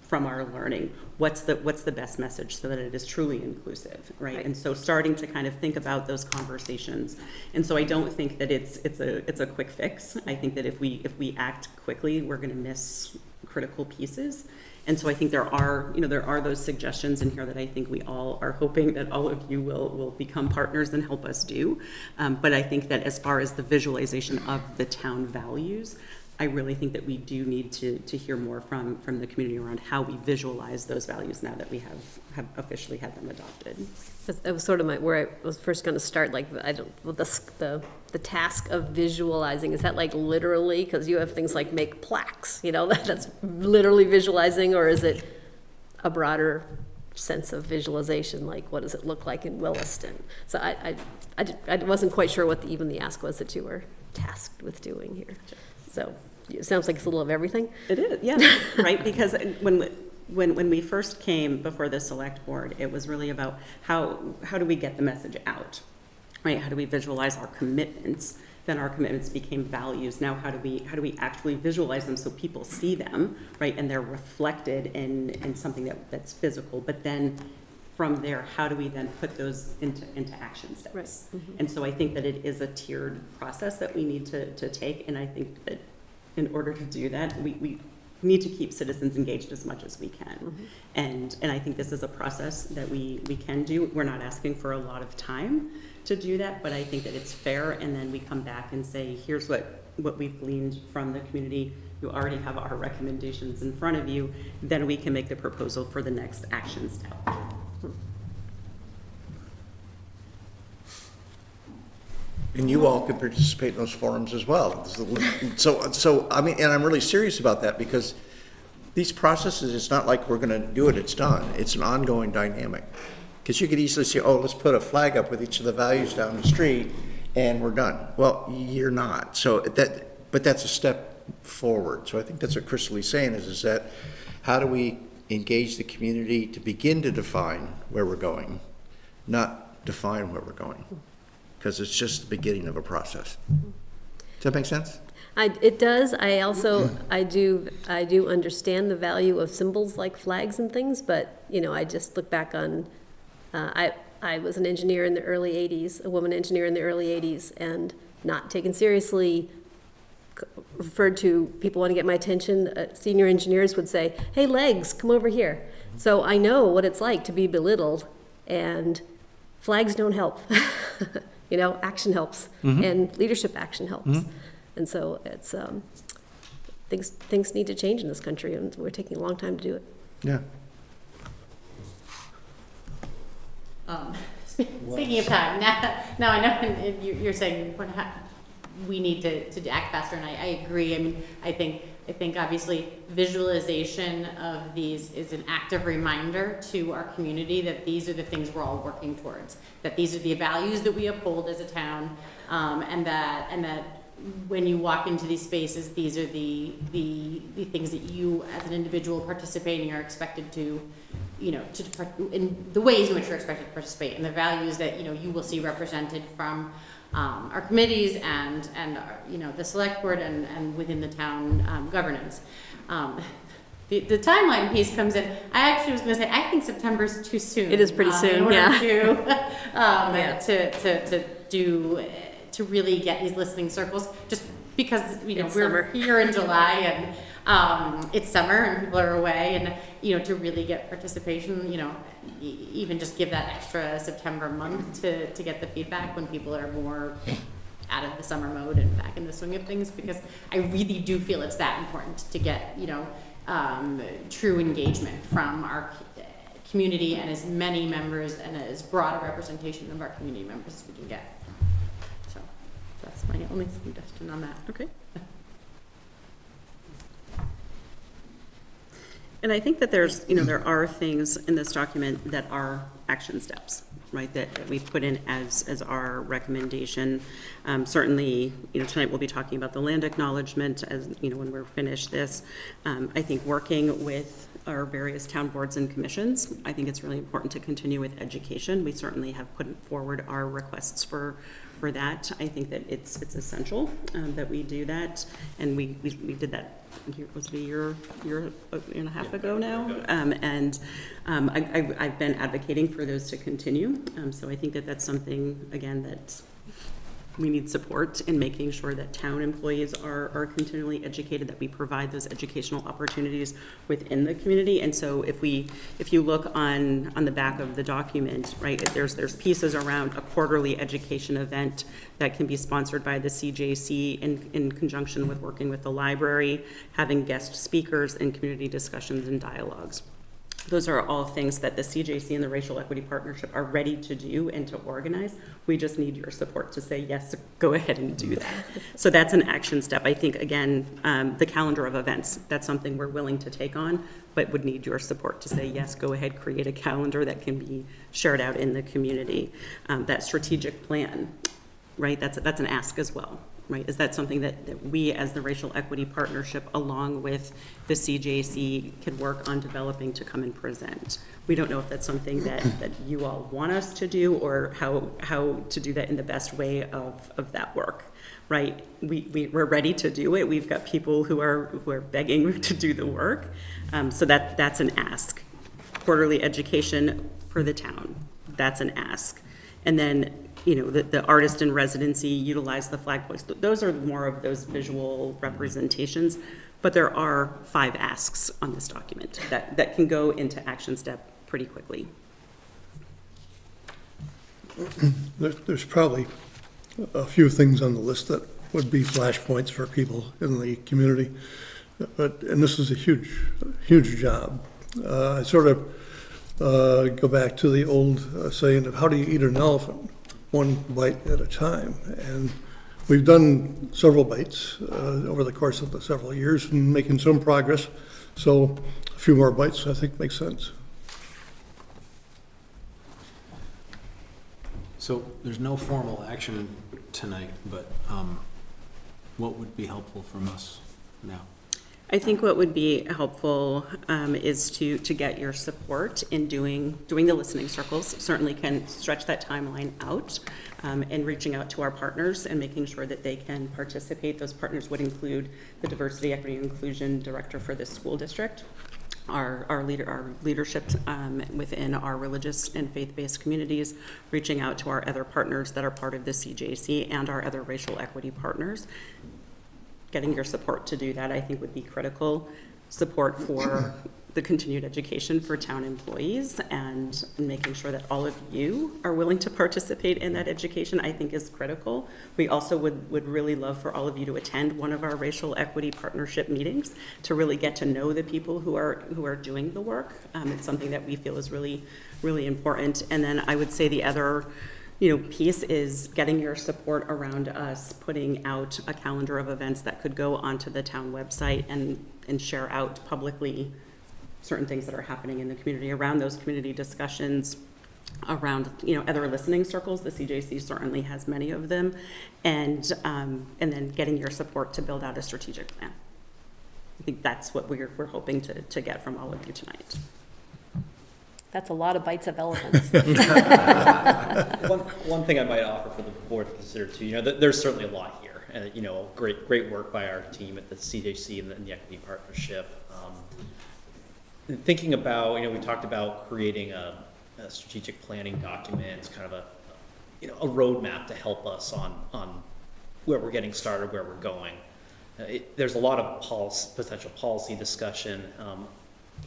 from our learning, what's the best message so that it is truly inclusive, right? And so starting to kind of think about those conversations. And so I don't think that it's a quick fix. I think that if we act quickly, we're going to miss critical pieces. And so I think there are those suggestions in here that I think we all are hoping that all of you will become partners and help us do. But I think that as far as the visualization of the town values, I really think that we do need to hear more from the community around how we visualize those values now that we have officially had them adopted. That was sort of where I was first going to start, like, the task of visualizing. Is that like literally, because you have things like make plaques, that's literally visualizing, or is it a broader sense of visualization, like what does it look like in Williston? So I wasn't quite sure what even the ask was that you were tasked with doing here. So it sounds like it's a little of everything. It is, yeah, right, because when we first came before the select board, it was really about how do we get the message out, right? How do we visualize our commitments? Then our commitments became values. Now how do we actually visualize them so people see them, right? And they're reflected in something that's physical. But then from there, how do we then put those into action steps? Right. Mm-hmm. And so I think that it is a tiered process that we need to take. And I think that in order to do that, we need to keep citizens engaged as much as we can. Mm-hmm. And I think this is a process that we can do. We're not asking for a lot of time to do that, but I think that it's fair, and then we come back and say, here's what we've gleaned from the community. You already have our recommendations in front of you. Then we can make the proposal for the next action step. And you all can participate in those forums as well. So I mean, and I'm really serious about that, because these processes, it's not like we're gonna do it, it's done. It's an ongoing dynamic. Because you could easily say, oh, let's put a flag up with each of the values down the street and we're done. Well, you're not. But that's a step forward. So I think that's what Crystal is saying is that how do we engage the community to begin to define where we're going, not define where we're going? Because it's just the beginning of a process. Does that make sense? It does. I also, I do understand the value of symbols like flags and things, but, I just look back on, I was an engineer in the early 80s, a woman engineer in the early 80s, and not taken seriously, referred to, people want to get my attention, senior engineers would say, hey, legs, come over here. So I know what it's like to be belittled, and flags don't help. Action helps, and leadership action helps. And so it's, things need to change in this country, and we're taking a long time to do it. Yeah. Speaking of time, now I know you're saying we need to act faster, and I agree. I mean, I think obviously visualization of these is an active reminder to our community that these are the things we're all working towards, that these are the values that we uphold as a town, and that when you walk into these spaces, these are the things that you as an individual participating are expected to, in the ways in which you're expected to participate, and the values that you will see represented from our committees and the select board and within the town governance. The timeline piece comes in. I actually was going to say I think September's too soon. It is pretty soon, to really get these listening circles, just because we're summer. here in July and it's summer and people are away, and to really get participation, even just give that extra September month to get the feedback when people are more out of the summer mode and back in the swing of things, because I really do feel it's that important to get true engagement from our community and as many members and as broad a representation of our community members as we can get. So that's my only suggestion on that. Okay. And I think that there are things in this document that are action steps, right, that we put in as our recommendation. Certainly, tonight we'll be talking about the land acknowledgement as, when we're finished this. I think working with our various town boards and commissions, I think it's really important to continue with education. We certainly have put forward our requests for that. I think that it's essential that we do that, and we did that. Was it a year and a half ago now? I've been advocating for those to continue. So I think that that's something, again, that We need support in making sure that town employees are continually educated, that we provide those educational opportunities within the community. And so if you look on the back of the document, right, there's pieces around a quarterly education event that can be sponsored by the CJC in conjunction with working with the library, having guest speakers and community discussions and dialogues. Those are all things that the CJC and the Racial Equity Partnership are ready to do and to organize. We just need your support to say, yes, go ahead and do that. So that's an action step. I think, again, the calendar of events, that's something we're willing to take on, but would need your support to say, yes, go ahead, create a calendar that can be shared out in the community. That strategic plan, right, that's an ask as well. Right, is that something that we as the Racial Equity Partnership along with the CJC could work on developing to come and present? We don't know if that's something that you all want us to do or how to do that in the best way of that work, right? We're ready to do it. We've got people who are begging to do the work. So that's an ask. Quarterly education for the town, that's an ask. And then the artist in residency, utilize the flag post. Those are more of those visual representations, but there are 5 asks on this document that can go into action step pretty quickly. There's probably a few things on the list that would be flashpoints for people in the community, and this is a huge job. I sort of go back to the old saying of how do you eat an elephant? One bite at a time. And we've done several bites over the course of the several years and making some progress. So a few more bites I think makes sense. So there's no formal action tonight, but what would be helpful from us now? I think what would be helpful is to get your support in doing the listening circles. Certainly can stretch that timeline out and reaching out to our partners and making sure that they can participate. Those partners would include the Diversity, Equity, and Inclusion Director for the school district, our leadership within our religious and faith-based communities, reaching out to our other partners that are part of the CJC and our other racial equity partners. Getting your support to do that, I think, would be critical. Support for the continued education for town employees and making sure that all of you are willing to participate in that education, I think, is critical. We also would really love for all of you to attend one of our racial equity partnership meetings to really get to know the people who are doing the work. It's something that we feel is really, really important. And then I would say the other piece is getting your support around us putting out a calendar of events that could go onto the town website and share out publicly certain things that are happening in the community around those community discussions, around other listening circles. The CJC certainly has many of them, and then getting your support to build out a strategic plan. I think that's what we're hoping to get from all of you tonight. That's a lot of bites of elephants. One thing I might offer for the board to consider too, there's certainly a lot here, and great work by our team at the CJC and the Equity Partnership. And thinking about, we talked about creating a strategic planning document, kind of a roadmap to help us on where we're getting started, where we're going. There's a lot of potential policy discussion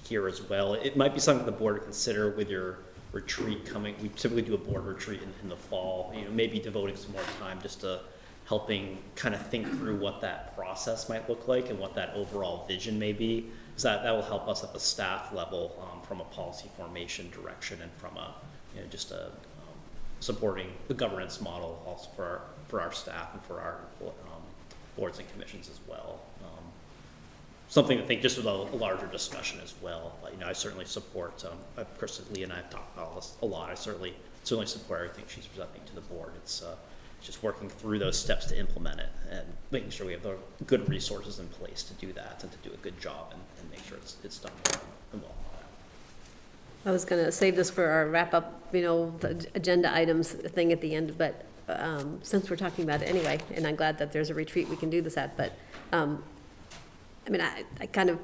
here as well. It might be something the board to consider with your retreat coming. We typically do a board retreat in the fall, maybe devoting some more time just to helping kind of think through what that process might look like and what that overall vision may be. Because that will help us at the staff level from a policy formation direction and from supporting the governance model also for our staff and for our boards and commissions as well. Something to think just with a larger discussion as well. I certainly support, Lee and I have talked about this a lot. I certainly support everything she's presenting to the board. It's just working through those steps to implement it and making sure we have the good resources in place to do that and to do a good job and make sure it's done well. I was going to save this for our wrap-up, the agenda items thing at the end, but since we're talking about it anyway, and I'm glad that there's a retreat we can do this at, but I kind of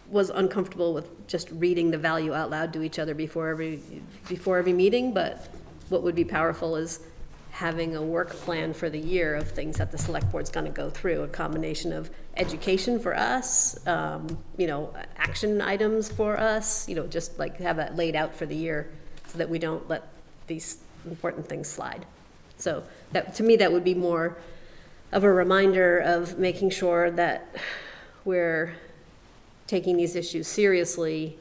was uncomfortable with just reading the value out loud to each other before every meeting, but what would be powerful is having a work plan for the year of things that the select board's gonna go through, a combination of education for us, action items for us, just like have that laid out for the year so that we don't let these important things slide. So that, to me, that would be more of a reminder of making sure that we're taking these issues seriously.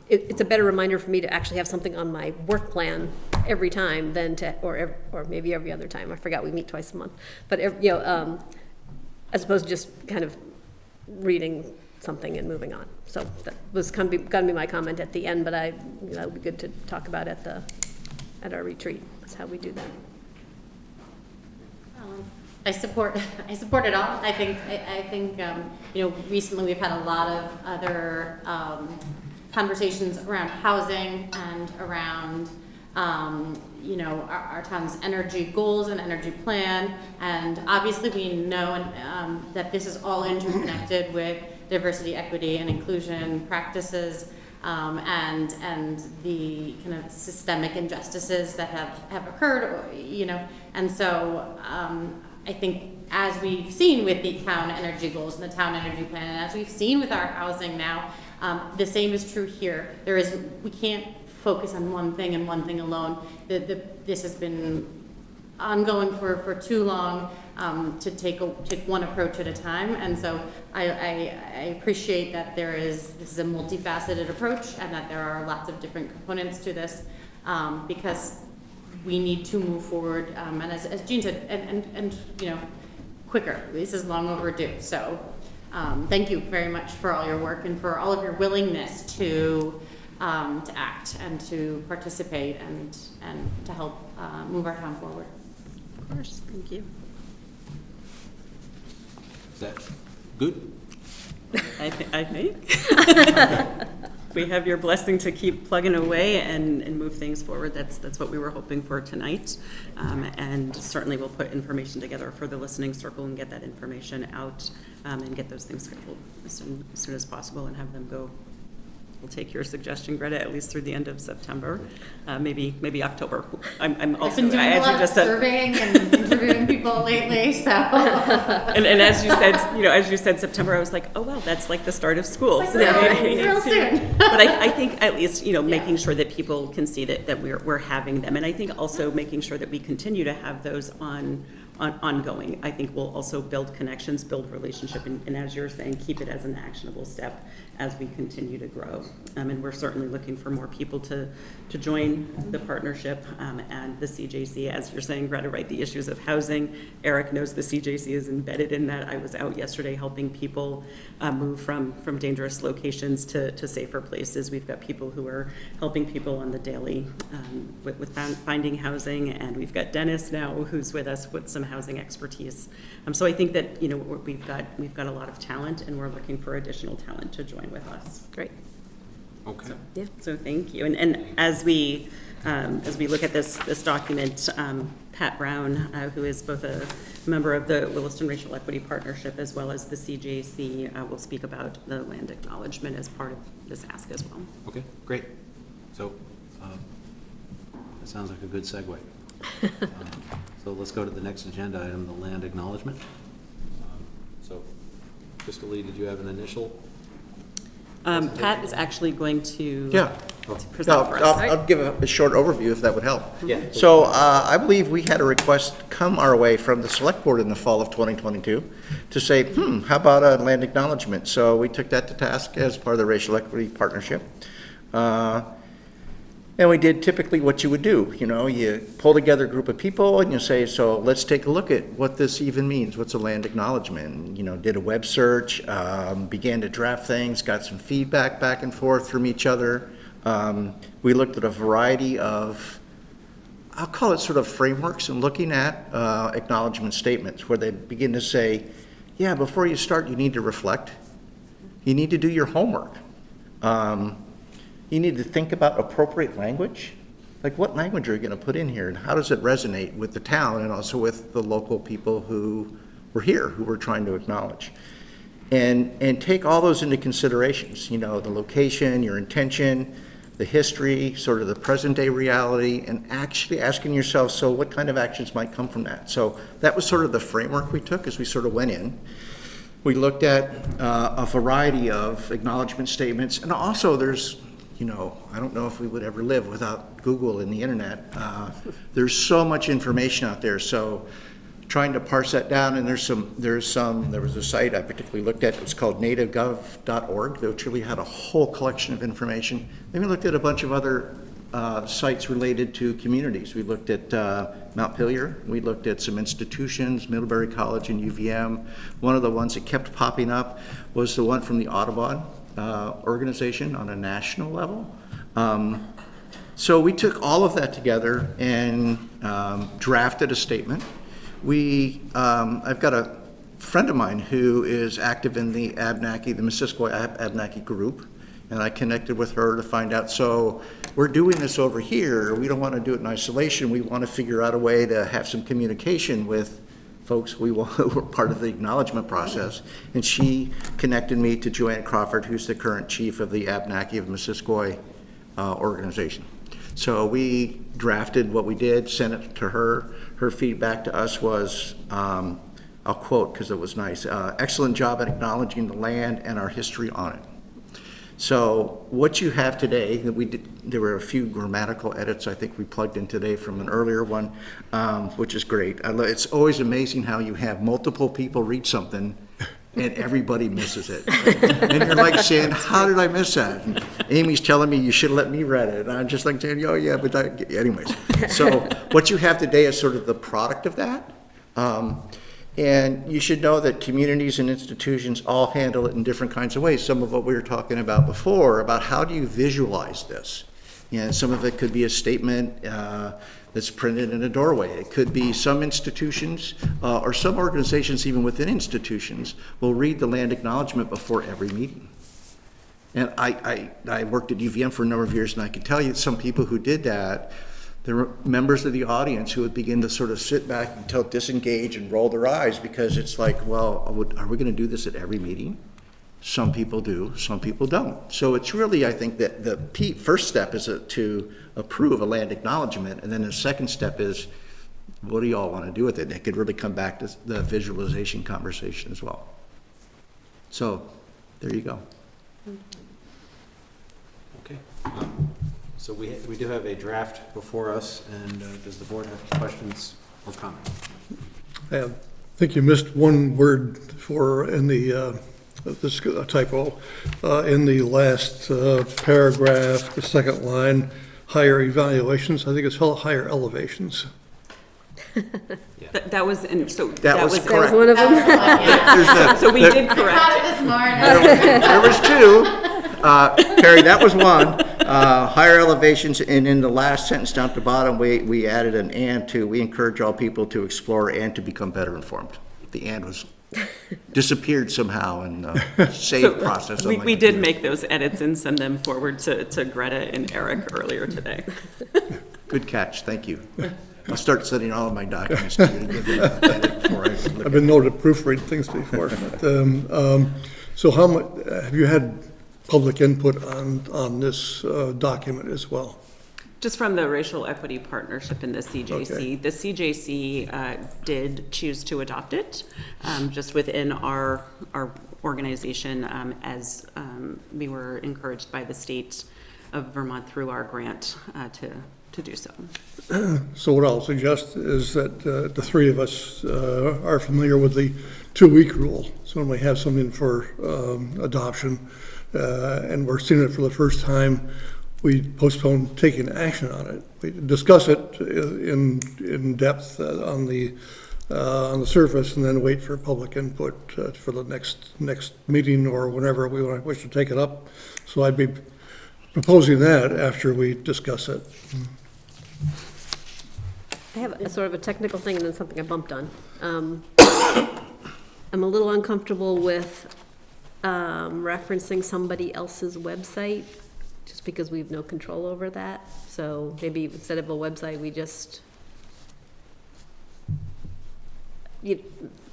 It's a better reminder for me to actually have something on my work plan every time than to, or maybe every other time. I forgot we meet twice a month. But, as opposed to just kind of reading something and moving on. So that was gonna be my comment at the end, but it would be good to talk about at our retreat. That's how we do that. I support it all. I think recently we've had a lot of other conversations around housing and around our town's energy goals and energy plan, and obviously we know that this is all interconnected with diversity, equity, and inclusion practices, and the kind of systemic injustices that have occurred, and so I think as we've seen with the town energy goals and the town energy plan, and as we've seen with our housing now, the same is true here. We can't focus on one thing and one thing alone. This has been ongoing for too long to take one approach at a time, and so I appreciate that this is a multifaceted approach and that there are lots of different components to this, because we need to move forward, and as Jean said, and quicker. This is long overdue. So thank you very much for all your work and for all of your willingness to act and to participate and to help move our town forward. Of course, thank you. Is that good? I think. We have your blessing to keep plugging away and move things forward. That's what we were hoping for tonight. And certainly we'll put information together for the listening circle and get that information out and get those things scheduled as soon as possible and have them go. We'll take your suggestion, Greta, at least through the end of September, maybe October. I'm also, I've been doing a lot of surveying and interviewing people lately, so. and as you said, September, I was like, oh well, that's like the start of school. It's So like, we need real to- soon. But I think at least making sure that people can see that we're having them, and I think also making sure that we continue to have those ongoing. I think we'll also build connections, build relationship, and as you're saying, keep it as an actionable step as we continue to grow. And we're certainly looking for more people to join the partnership and the CJC. As you're saying, Greta, right, the issues of housing. Eric knows the CJC is embedded in that. I was out yesterday helping people move from dangerous locations to safer places. We've got people who are helping people on the daily with finding housing, and we've got Dennis now who's with us with some housing expertise. So I think that we've got a lot of talent, and we're looking for additional talent to join with us. Great. Okay. So thank you. And as we look at this document, Pat Brown, who is both a member of the Williston Racial Equity Partnership as well as the CJC, will speak about the land acknowledgement as part of this ask as well. Okay, great. So that sounds like a good segue. So let's go to the next agenda item, the land acknowledgement. So, Fiscal, did you have an initial? Pat is actually going to Yeah. present for us. I'll give a short overview if that would help. Yeah. So I believe we had a request come our way from the Select Board in the fall of 2022 to say, how about a land acknowledgement? So we took that to task as part of the Racial Equity Partnership. And we did typically what you would do. You pull together a group of people and you say, so let's take a look at what this even means. What's a land acknowledgement? Did a web search, began to draft things, got some feedback back and forth from each other. We looked at a variety of, I'll call it sort of frameworks, and looking at acknowledgement statements where they begin to say, yeah, before you start, you need to reflect. You need to do your homework. You need to think about appropriate language. Like, what language are you going to put in here, and how does it resonate with the town and also with the local people who were here, who we're trying to acknowledge? And take all those into considerations, the location, your intention, the history, sort of the present-day reality, and actually asking yourself, so what kind of actions might come from that? So that was sort of the framework we took as we sort of went in. We looked at a variety of acknowledgement statements, and also there's, you know, I don't know if we would ever live without Google and the internet. There's so much information out there, so trying to parse that down, and there was a site I particularly looked at, it was called nativegov.org, which really had a whole collection of information. Then we looked at a bunch of other sites related to communities. We looked at Montpelier, we looked at some institutions, Middlebury College and UVM. One of the ones that kept popping up was the one from the Audubon organization on a national level. So we took all of that together and drafted a statement. I've got a friend of mine who is active in the Abnaki, the Missisquoi Abnaki group, and I connected with her to find out, so we're doing this over here, we don't want to do it in isolation, we want to figure out a way to have some communication with folks who were part of the acknowledgement process, and she connected me to Joanne Crawford, who's the current chief of the Abnaki of Missisquoi organization. So we drafted what we did, sent it to her. Her feedback to us was, I'll quote because it was nice, excellent job at acknowledging the land and our history on it. So what you have today, there were a few grammatical edits I think we plugged in today from an earlier one, which is great. It's always amazing how you have multiple people read something and everybody misses it. And you're like saying, how did I miss that? And Amy's telling me you should have let me read it. And I'm just like saying, oh yeah, but anyways. So what you have today is sort of the product of that. And you should know that communities and institutions all handle it in different kinds of ways. Some of what we were talking about before, about how do you visualize this? And some of it could be a statement that's printed in a doorway. It could be some institutions or some organizations even within institutions will read the land acknowledgement before every meeting. And I worked at UVM for a number of years, and I can tell you some people who did that, there were members of the audience who would begin to sort of sit back and disengage and roll their eyes, because it's like, well, are we going to do this at every meeting? Some people do, some people don't. So it's really, I think, that the first step is to approve a land acknowledgement, and then the second step is, what do you all want to do with it? And it could really come back to the visualization conversation as well. So there you go. Okay. So we do have a draft before us, and does the board have questions or comments? I think you missed one word in the this typo in the last paragraph, the second line, higher evaluations. I think it's higher elevations. That was, and so. That was correct. That was one of them. Yeah. So we did I correct caught it. it this morning. There was two. Terry, that was one. Higher elevations, and in the last sentence down at the bottom, we added an and to. We encourage all people to explore and to become better informed. The and was disappeared somehow in the save process. on my We did computer. make those edits and send them forward to Greta and Eric earlier today. Good catch, thank you. I'll start sending all of my documents to you to give them an edit before I look I've been known to proofread things before. But, so how much, have you had public input on this document as well? Just from the Racial Equity Partnership and the CJC. Okay. The CJC did choose to adopt it just within our organization as we were encouraged by the state of Vermont through our grant to do so. So what I'll suggest is that the three of us are familiar with the 2-week rule. So when we have something for adoption and we're seeing it for the first time, we postpone taking action on it. We discuss it in depth on the surface, and then wait for public input for the next meeting or whenever we wish to take it up. So I'd be proposing that after we discuss it. I have a sort of a technical thing and then something I bumped on. I'm a little uncomfortable with referencing somebody else's website, just because we have no control over that. So maybe instead of a website, we just, I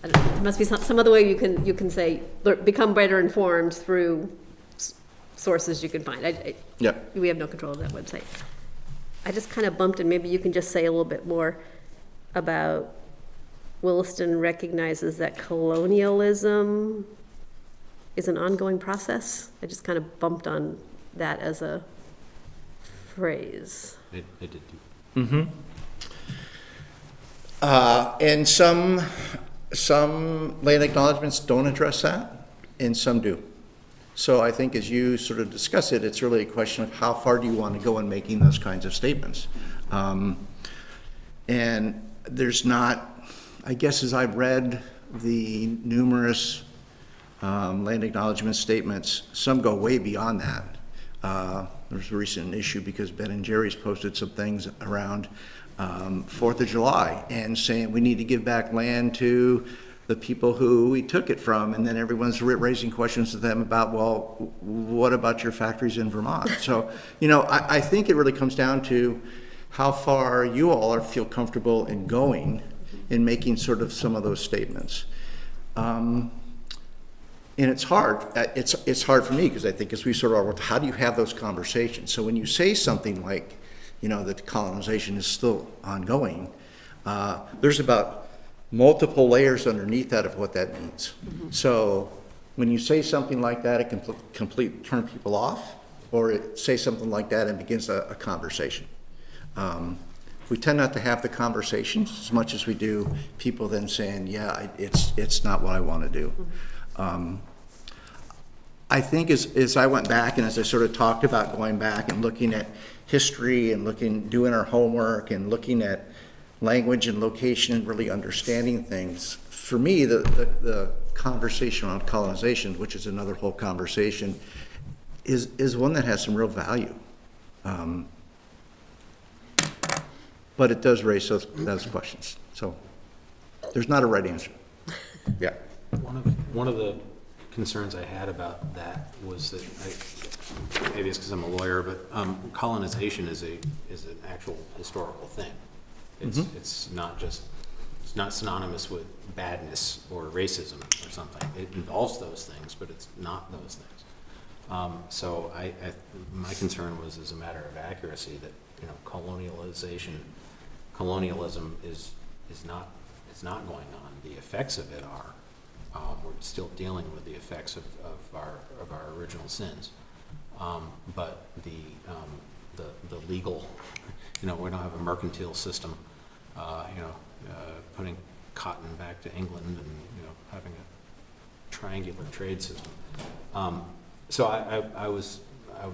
don't know, there must be some other way you can say, become better informed through sources you can find. Yeah. We have no control of that website. I just kind of bumped, and maybe you can just say a little bit more about Williston recognizes that colonialism is an ongoing process. I just kind of bumped on that as a phrase. It did too. Mm-hmm. And some land acknowledgements don't address that, and some do. So I think as you sort of discuss it, it's really a question of how far do you want to go in making those kinds of statements. And there's not, I guess as I've read the numerous land acknowledgement statements, some go way beyond that. There's a recent issue because Ben and Jerry's posted some things around 4th of July and saying we need to give back land to the people who we took it from, and then everyone's raising questions to them about, well, what about your factories in Vermont? So, you know, I think it really comes down to how far you all feel comfortable in going in making sort of some of those statements. And it's hard. It's hard for me because I think as we sort of, how do you have those conversations? So when you say something like, you know, that colonization is still ongoing, there's about multiple layers underneath that of what that means. Mm-hmm. So when you say something like that, it can completely turn people off, or it say something like that and begins a conversation. We tend not to have the conversations as much as we do people then saying, yeah, it's not what I want to do. Mm-hmm. I think as I went back and as I sort of talked about going back and looking at history and doing our homework and looking at language and location and really understanding things, for me, the conversation on colonization, which is another whole conversation, is one that has some real value. But it does raise those questions. So there's not a right answer. Yeah. One of the concerns I had about that was that maybe it's because I'm a lawyer, but colonization is an actual historical thing. It's not synonymous with badness or racism or something. It involves those things, but it's not those things. So my concern was as a matter of accuracy that, you know, colonialism is not going on. The effects of it are. We're still dealing with the effects of our original sins, but the legal, you know, we don't have a mercantile system, putting cotton back to England and, you know, having a triangular trade system. So I was a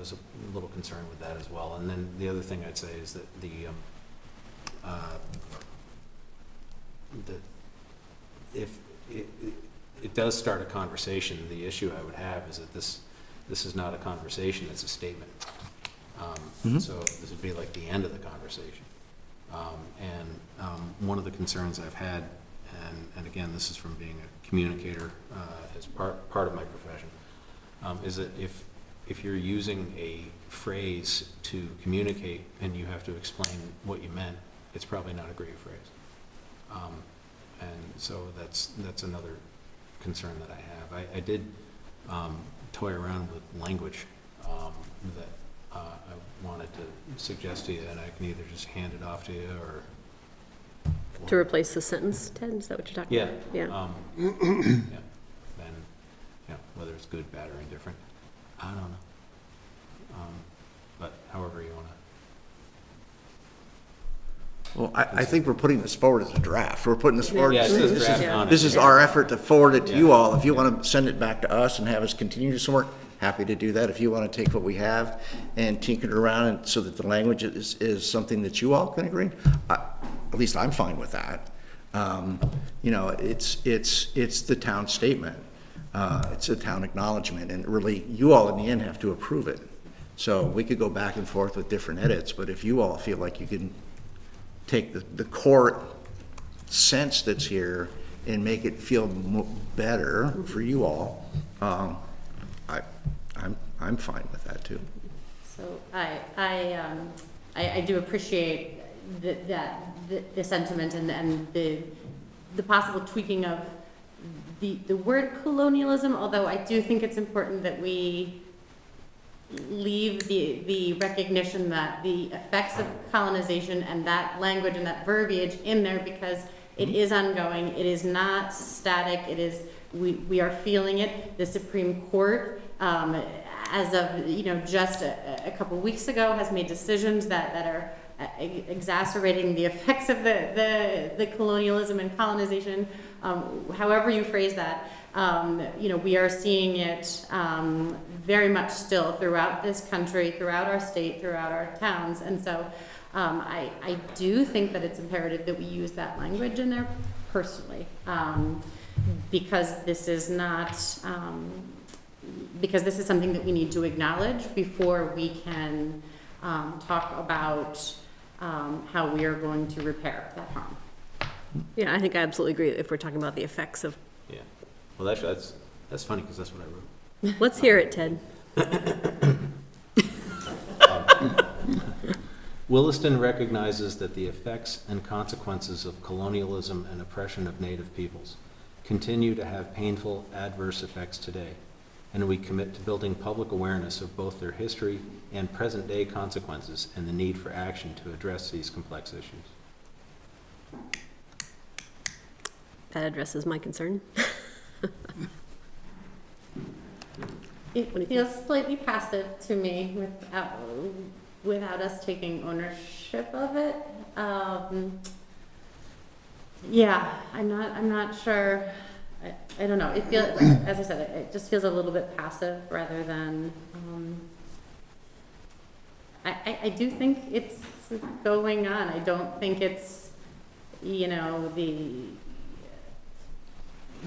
little concerned with that as well. And then the other thing I'd say is that if it does start a conversation, the issue I would have is that this is not a conversation, it's a statement. So this would be like the end of the conversation. One of the concerns I've had, and again, this is from being a communicator as part of my profession, is that if you're using a phrase to communicate and you have to explain what you meant, it's probably not a great phrase. And so that's another concern that I have. I did toy around with language that I wanted to suggest to you, and I can either just hand it off to you or To replace the sentence, Ted, is that what you're talking about? Yeah. Yeah. Then, you know, whether it's good, bad, or indifferent, I don't know. But however you want to. Well, I think we're putting this forward as a draft. We're putting this forward. Yeah, it says draft on it. This is our effort to forward it to you all. If you want to send it back to us and have us continue some work, happy to do that. If you want to take what we have and tinker it around and so that the language is something that you all can agree, at least I'm fine with that. You know, it's the town statement. It's a town acknowledgement, and really, you all in the end have to approve it. So we could go back and forth with different edits, but if you all feel like you can take the core sense that's here and make it feel better for you all, I'm fine with that too. So I do appreciate the sentiment and the possible tweaking of the word colonialism, although I do think it's important that we leave the recognition that the effects of colonization and that language and that verbiage in there, because it is ongoing, it is not static, it is, we are feeling it. The Supreme Court, as of, just a couple weeks ago, has made decisions that are exacerbating the effects of the colonialism and colonization, however you phrase that. We are seeing it very much still throughout this country, throughout our state, throughout our towns. And so I do think that it's imperative that we use that language in there personally, because this is not, because this is something that we need to acknowledge before we can talk about how we are going to repair that harm. Yeah, I think I absolutely agree if we're talking about the effects of. Yeah. Well, actually, that's funny because that's what I wrote. Let's hear it, Ted. Williston recognizes that the effects and consequences of colonialism and oppression of Native peoples continue to have painful, adverse effects today, and we commit to building public awareness of both their history and present-day consequences and the need for action to address these complex issues. That addresses my concern. It feels slightly passive to me without us taking ownership of it. Yeah, I'm not sure. I don't know. It feels, as I said, it just feels a little bit passive rather than. I do think it's going on. I don't think it's,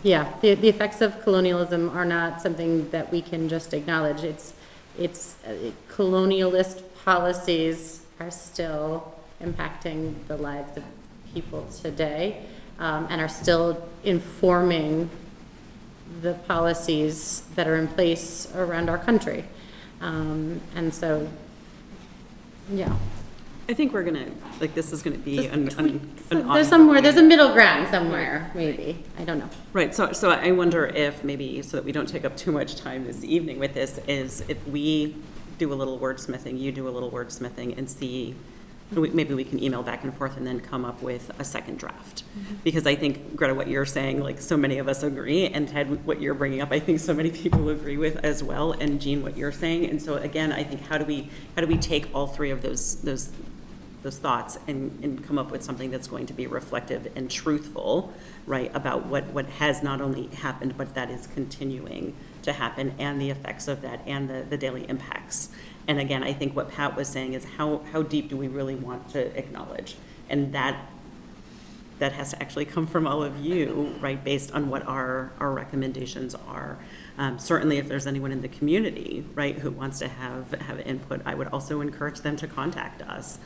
the effects of colonialism are not something that we can just acknowledge. It's colonialist policies are still impacting the lives of people today, and are still informing the policies that are in place around our country. And so, yeah. I think we're gonna, this is gonna be There's a middle ground somewhere, maybe. I don't know. Right, so I wonder if maybe, so that we don't take up too much time this evening with this, is if we do a little wordsmithing, you do a little wordsmithing, and see, maybe we can email back and forth and then come up with a second draft. Because I think, Greta, what you're saying, so many of us agree, and Ted, what you're bringing up, I think so many people agree with as well, and Jean, what you're saying. And so again, I think how do we take all three of those thoughts and come up with something that's going to be reflective and truthful, right, about what has not only happened, but that is continuing to happen, and the effects of that, and the daily impacts. And again, I think what Pat was saying is how deep do we really want to acknowledge? And that has to actually come from all of you, right, based on what our recommendations are. Certainly if there's anyone in the community, right, who wants to have input, I would also encourage them to contact us.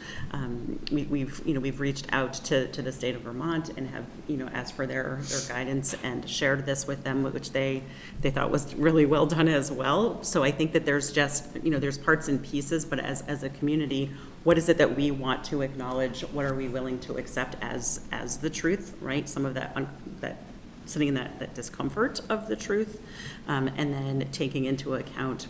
We've reached out to the state of Vermont and have, asked for their guidance and shared this with them, which they thought was really well done as well. So I think that there's just, there's parts and pieces, but as a community, what is it that we want to acknowledge? What are we willing to accept as the truth, right? Some of that sitting in that discomfort of the truth, and then taking into account,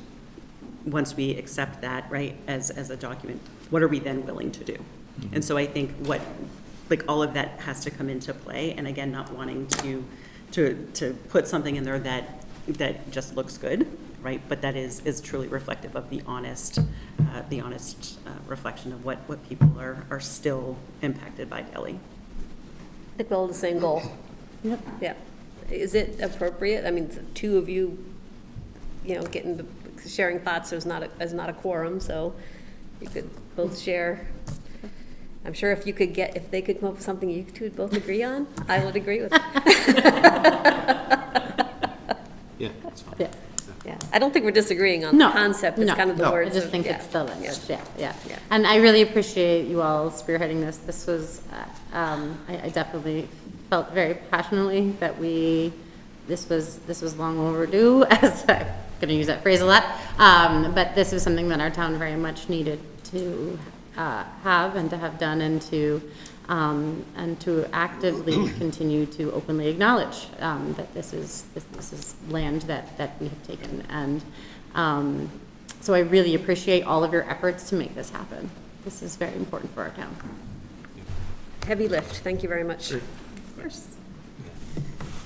once we accept that, right, as a document, what are we then willing to do? Mm-hmm. And so I think all of that has to come into play, and again, not wanting to put something in there that just looks good, right, but that is truly reflective of the honest reflection of what people are still impacted by daily. I think we're all the same goal. Yep. Yeah. Is it appropriate? I mean, two of you, sharing thoughts is not a quorum, so you could both share. I'm sure if they could come up with something you two would both agree on, I would agree with it. Yeah, that's fine. Yeah. Yeah. I don't think we're disagreeing on the concept. It's kind of the words. I just think it's the language. Yeah. And I really appreciate you all spearheading this. This was, I definitely felt very passionately that this was long overdue, as I'm going to use that phrase a lot, but this is something that our town very much needed to have and to have done, and to actively continue to openly acknowledge that this is land that we have taken. And So I really appreciate all of your efforts to make this happen. This is very important for our town. Heavy lift, thank you very much. Of course.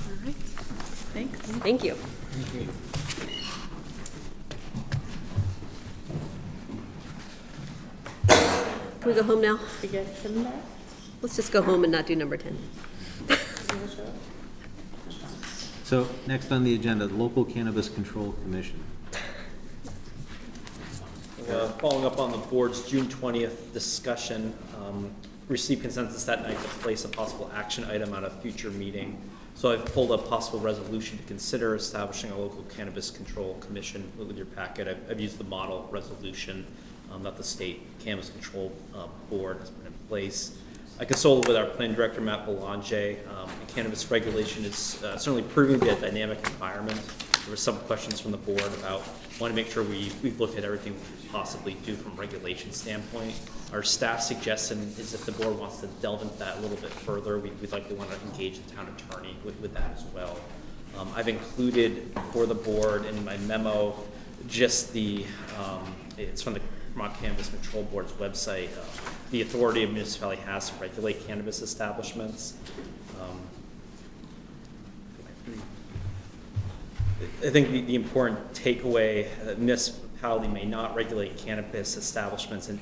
All right, thanks. Thank you. Can we go home now? We get some there? Let's just go home and not do number 10. So next on the agenda, the Local Cannabis Control Commission. Following up on the board's June 20th discussion, received consensus that night to place a possible action item on a future meeting. So I've pulled a possible resolution to consider establishing a local cannabis control commission with your packet. I've used the model resolution that the state cannabis control board has put in place. I consulted with our plan director, Matt Belanger, and cannabis regulation is certainly proving to be a dynamic environment. There were some questions from the board about want to make sure we've looked at everything we could possibly do from a regulation standpoint. Our staff suggestion is if the board wants to delve into that a little bit further, we'd likely want to engage the town attorney with that as well. I've included for the board in my memo just the, it's from the Vermont Cannabis Control Board's website, the authority a municipality has to regulate cannabis establishments. I think the important takeaway, that municipality may not regulate cannabis establishments to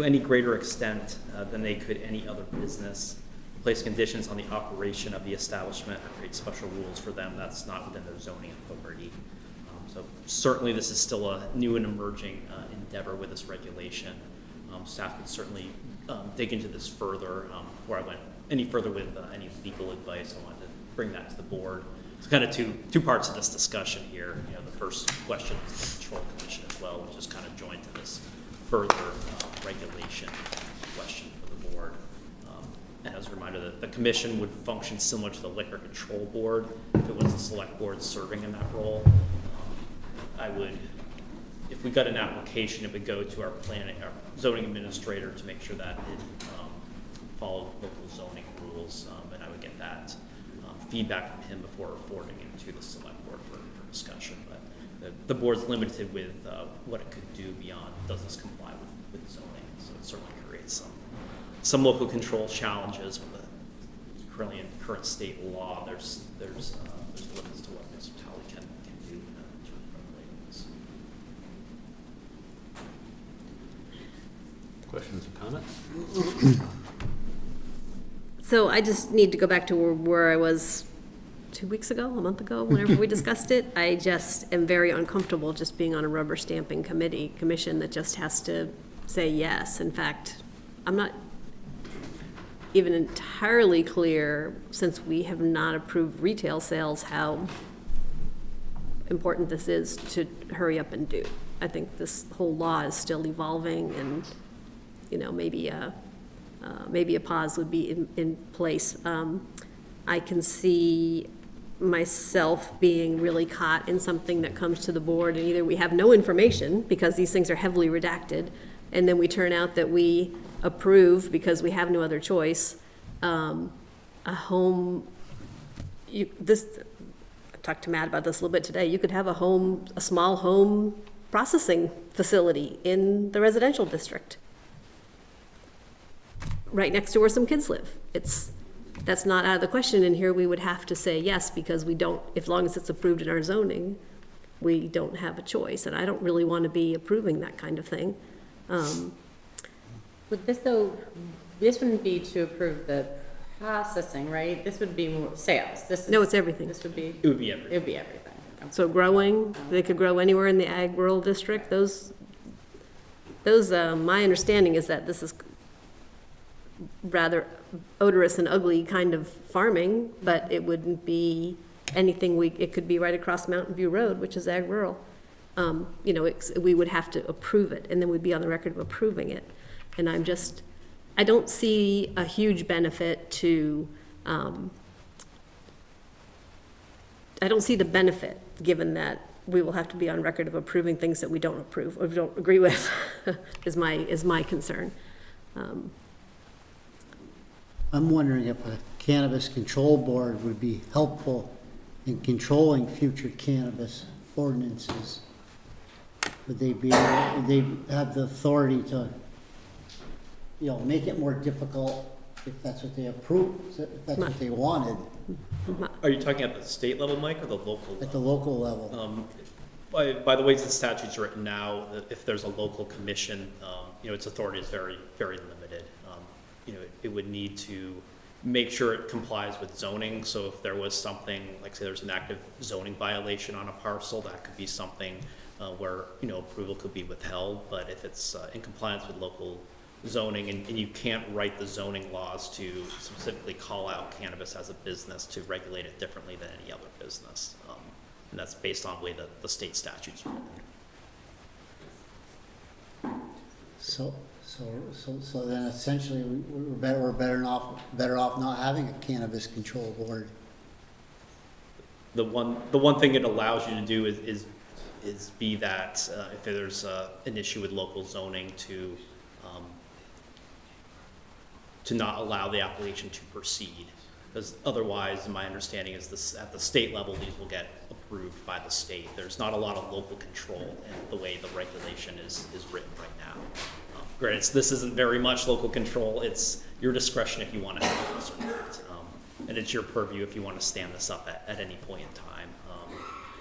any greater extent than they could any other business, place conditions on the operation of the establishment, or create special rules for them. That's not within their zoning authority. So certainly this is still a new and emerging endeavor with this regulation. Staff could certainly dig into this further. Before I went any further with any legal advice, I wanted to bring that to the board. It's kind of two parts of this discussion here. You know, the first question is the control commission as well, which is kind of joined to this further regulation question for the board. And as a reminder, the commission would function similar to the liquor control board if it was the select board serving in that role. If we got an application, it would go to our zoning administrator to make sure that it followed local zoning rules, and I would get that feedback from him before forwarding it to the select board for discussion. But the board's limited with what it could do beyond does this comply with zoning. So it certainly creates some local control challenges with the current state law. There's limits to what municipality can do in terms of regulating this. Questions or comments? So I just need to go back to where I was 2 weeks ago, a month ago, whenever we discussed it. I just am very uncomfortable just being on a rubber stamping commission that just has to say yes. In fact, I'm not even entirely clear, since we have not approved retail sales, how important this is to hurry up and do. I think this whole law is still evolving, and maybe a pause would be in place. I can see myself being really caught in something that comes to the board, and either we have no information because these things are heavily redacted, and then we turn out that we approve because we have no other choice. I talked to Matt about this a little bit today. You could have a small home processing facility in the residential district, right next to where some kids live. That's not out of the question, and here we would have to say yes, because we don't, as long as it's approved in our zoning, we don't have a choice, and I don't really want to be approving that kind of thing. With this though, this wouldn't be to approve the processing, right? This would be more sales. No, it's everything. This would be. It would be everything. It would be everything. So growing, they could grow anywhere in the ag rural district. Those, my understanding is that this is rather odorous and ugly kind of farming, but it wouldn't be anything it could be right across Mountain View Road, which is ag rural. We would have to approve it, and then we'd be on the record of approving it. And I don't see a huge benefit to, I don't see the benefit, given that we will have to be on record of approving things that we don't approve or don't agree with, is my concern. I'm wondering if a cannabis control board would be helpful in controlling future cannabis ordinances. would they have the authority to, make it more difficult if that's what they approved, if that's what they wanted Are you talking at the state level, Mike, or the local at the level? local level? By the way the statute's written now, if there's a local commission, its authority is very, very limited. It would need to make sure it complies with zoning. So if there was something, like say there's an active zoning violation on a parcel, that could be something where, approval could be withheld. But if it's in compliance with local zoning, and you can't write the zoning laws to specifically call out cannabis as a business to regulate it differently than any other business. And that's based on the way the state statutes are written. So then essentially we're better off not having a cannabis control board. The one thing it allows you to do is be that if there's an issue with local zoning to not allow the application to proceed. Because otherwise, my understanding is this, at the state level, these will get approved by the state. There's not a lot of local control in the way the regulation is written right now. Granted, this isn't very much local control. It's your discretion if you want to have this or not. And it's your purview if you want to stand this up at any point in time.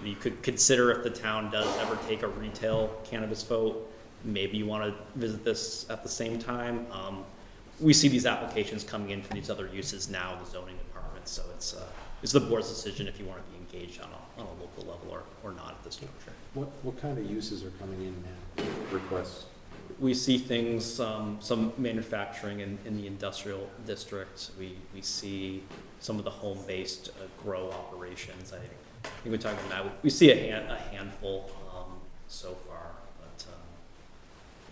You could consider if the town does ever take a retail cannabis vote, maybe you want to visit this at the same time. We see these applications coming in for these other uses now in the zoning department, so it's the board's decision if you want to be engaged on a local level or not at this juncture. What kind of uses are coming in now, requests? We see things, some manufacturing in the industrial district. We see some of the home-based grow operations. I think we're talking about that. We see a handful so far, but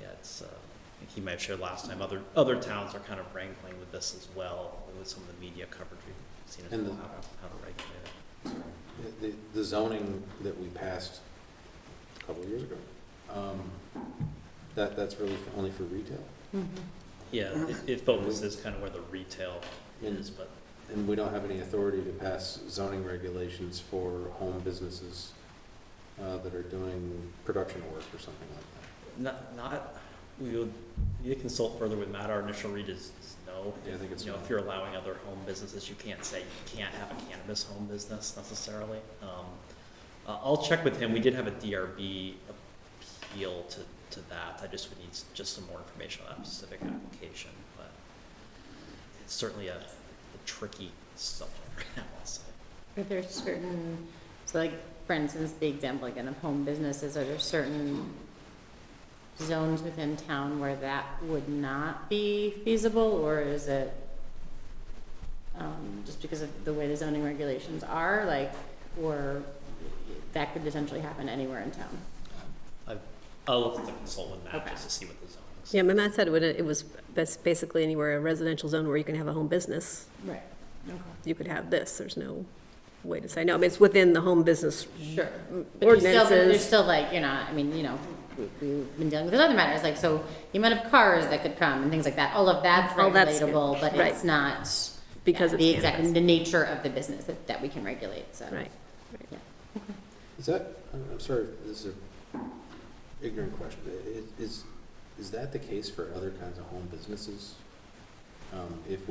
yeah, it's. I think he might have shared last time. Other towns are kind of wrangling with this as well, with some of the media coverage we've seen as well, how to regulate it. The zoning that we passed a couple of years ago, that's really only for retail? Mm-hmm. Yeah, it focuses kind of where the retail is, but. And we don't have any authority to pass zoning regulations for home businesses that are doing production work or something like that? We would need to consult further with Matt. Our initial read is no. Yeah, I think it's no. If you're allowing other home businesses, you can't say you can't have a cannabis home business necessarily. I'll check with him. We did have a DRB appeal to that. I just would need just some more information on that specific application, but it's certainly a tricky subject right now, I'll say. Are there certain, so like, for instance, the example again of home businesses, are there certain zones within town where that would not be feasible, or is it just because of the way the zoning regulations are, like, or that could potentially happen anywhere in town? I'll have to consult with Matt Okay. just to see what the zone is. Yeah, but Matt said it was basically anywhere a residential zone where you can have a home business. Right. Okay. You could have this. There's no way to say no. I mean, it's within the home business Sure. But there's ordinances. still like, I mean, we've been dealing with other matters, like, so the amount of cars that could come and things like that, all of that's All that's- regulatable, but right. it's not Because it's the exact, cannabis. the nature of the business that we can regulate, so. Right. Yeah. Is that, I'm sorry, this is an ignorant question. Is that the case for other kinds of home businesses? If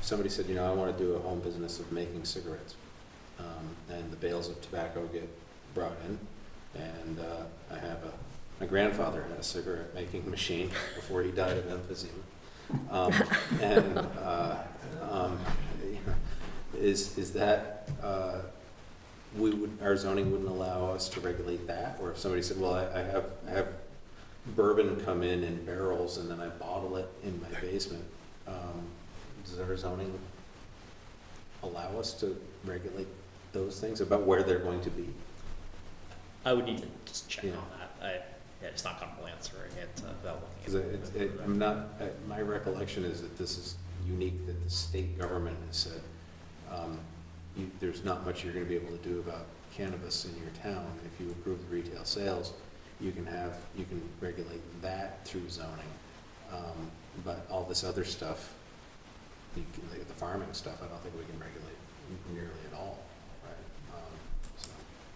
somebody said, I want to do a home business of making cigarettes, and the bales of tobacco get brought in, and my grandfather had a cigarette making machine before he died of emphysema. Is that, our zoning wouldn't allow us to regulate that? Or if somebody said, well, I have bourbon come in barrels and then I bottle it in my basement, does our zoning allow us to regulate those things about where they're going to be? I would need to just check Yeah. on that. It's not comfortable answering it without Because looking at it. I'm not, my recollection is that this is unique, that the state government has said, there's not much you're going to be able to do about cannabis in your town. If you approve the retail sales, you can regulate that through zoning. But all this other stuff, like the farming stuff, I don't think we can regulate nearly at all, right?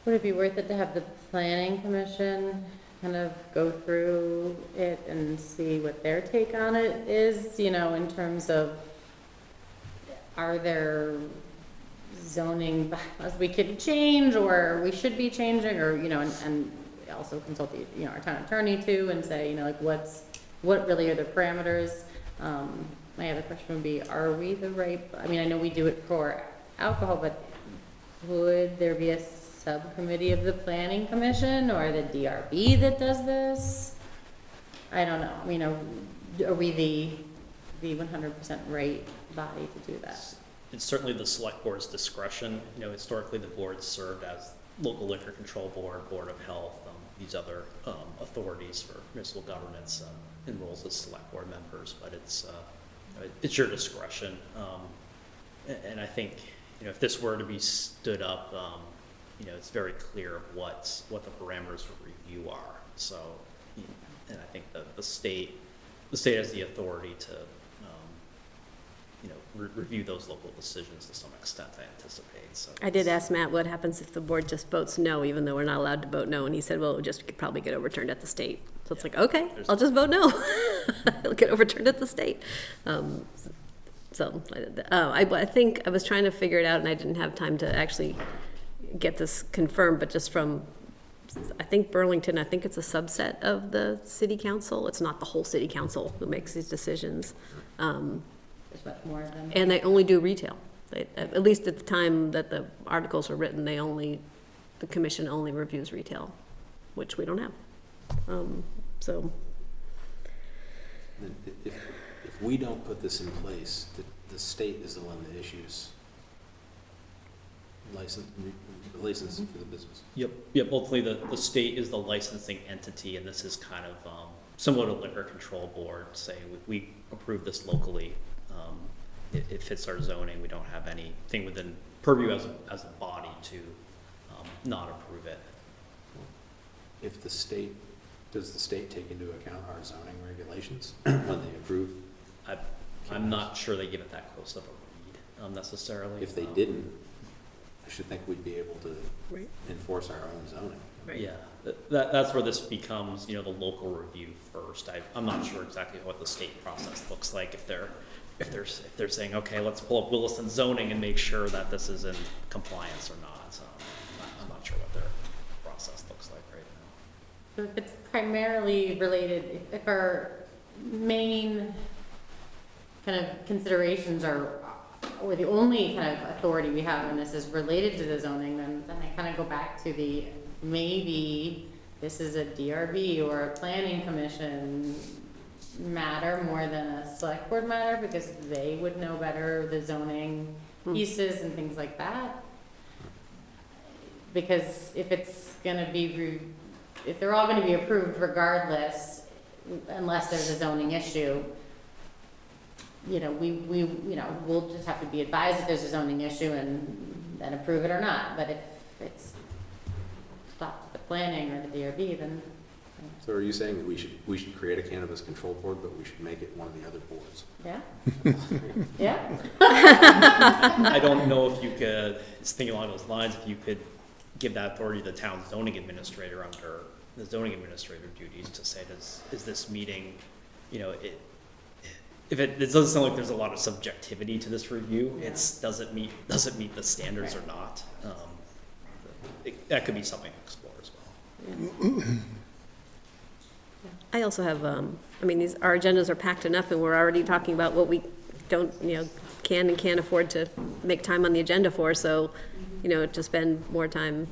Would it be worth it to have the planning commission kind of go through it and see what their take on it is, you know, in terms of, are there zoning bylaws we could change or we should be changing, or, you know, and also consult the, you know, our town attorney too, and say, you know, like what really are the parameters? My other question would be, are we the right, I mean, I know we do it for alcohol, but would there be a subcommittee of the planning commission or the DRB that does this? I don't know, you know, are we the 100% right body to do that? It's certainly the select board's discretion. You know, historically, the board served as local liquor control board, board of health, these other authorities for municipal governance in roles as select board members, but it's your discretion. And I think, you know, if this were to be stood up, you know, it's very clear of what the parameters for review are. So, and I think the state has the authority to, you know, review those local decisions to some extent, I anticipate. So I did ask Matt what happens if the board just votes no, even though we're not allowed to vote no, and he said, well, it would just probably get overturned at the state. So it's like, okay, I'll just vote no. It'll get overturned at the state. I think I was trying to figure it out, and I didn't have time to actually get this confirmed, but just from, I think Burlington, I think it's a subset of the city council. It's not the whole city council who makes these decisions. There's much more of them. And they only do retail. At least at the time that the articles were written, the commission only reviews retail, which we don't have. So. If we don't put this in place, the state is the one that issues licensing for the business. Yep. Ultimately, the state is the licensing entity, and this is kind of similar to liquor control board. Say we approve this locally, it fits our zoning. We don't have anything within purview as a body to not approve it. If does the state take into account our zoning regulations when they approve? I'm not sure they give it that close of a read necessarily. If they didn't, I should think we'd be able to Right. enforce our own zoning. Right. Yeah, that's where this becomes, you know, the local review first. I'm not sure exactly what the state process looks like if they're saying, okay, let's pull up Williston zoning and make sure that this is in compliance or not. So I'm not sure what their process looks like right now. So if it's primarily related, if our main kind of considerations or the only kind of authority we have in this is related to the zoning, then I kind of go back to maybe this is a DRB or a planning commission matter more than a select board matter, because they would know better the zoning pieces and things like that. Because if it's gonna be, if they're all gonna be approved regardless, unless there's a zoning issue, you know, we'll just have to be advised if there's a zoning issue and then approve it or not. But if it's stopped at the planning or the DRB, then. So are you saying that we should create a cannabis control board, but we should make it one of the other boards? Yeah. Yeah. I don't know if you could, just thinking along those lines, if you could give that authority to the town zoning administrator under the zoning administrator duties to say, is this meeting, you know, it doesn't sound like there's a lot of subjectivity to this review. Yeah. Does it meet the standards or not? That could be something to explore as well. Yeah. I also have, I mean, our agendas are packed enough, and we're already talking about what we don't, you know, can and can't afford to make time on the agenda for. So, you know, to spend more time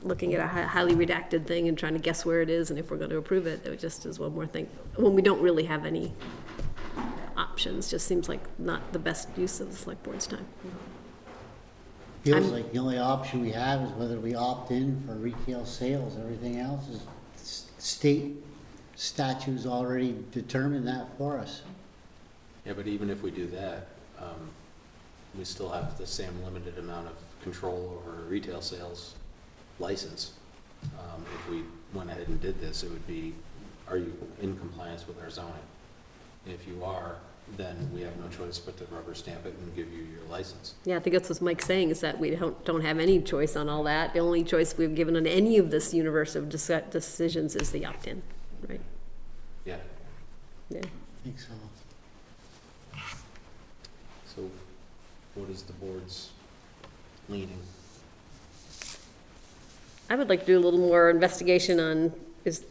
looking at a highly redacted thing and trying to guess where it is and if we're going to approve it, it just is one more thing. When we don't really have any options, just seems like not the best use of the select board's time. Feels like the only option we have is whether we opt in for retail sales. Everything else is state statutes already determine that for us. Yeah, but even if we do that, we still have the same limited amount of control over retail sales license. If we went ahead and did this, it would be, are you in compliance with our zoning? If you are, then we have no choice but to rubber stamp it and give you your license. Yeah, I think that's what Mike's saying, is that we don't have any choice on all that. The only choice we've given on any of this universe of decisions is the opt-in, right? Yeah. Yeah. I think so. So what is the board's leaning? I would like to do a little more investigation on,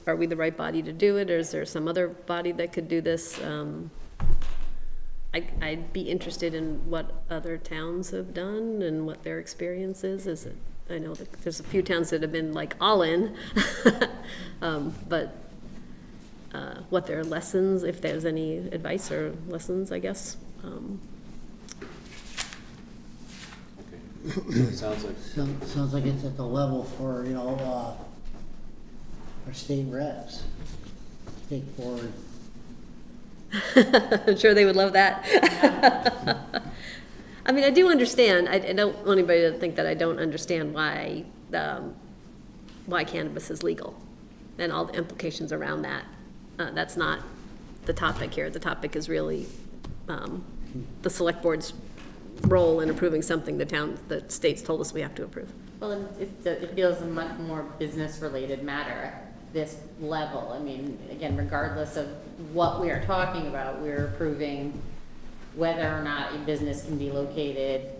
are we the right body to do it, or is there some other body that could do this? I'd be interested in what other towns have done and what their experience is. I know that there's a few towns that have been like all in, but what their lessons, if there's any advice or lessons, I guess. Okay. Sounds like, Sounds like it's at the level for, our state reps. Take forward. I'm sure they would love that. I mean, I do understand. I don't want anybody to think that I don't understand why cannabis is legal and all the implications around that. That's not the topic here. The topic is really the select board's role in approving something the states told us we have to approve. Well, it feels a much more business-related matter at this level. I mean, again, regardless of what we are talking about, we're approving whether or not a business can be located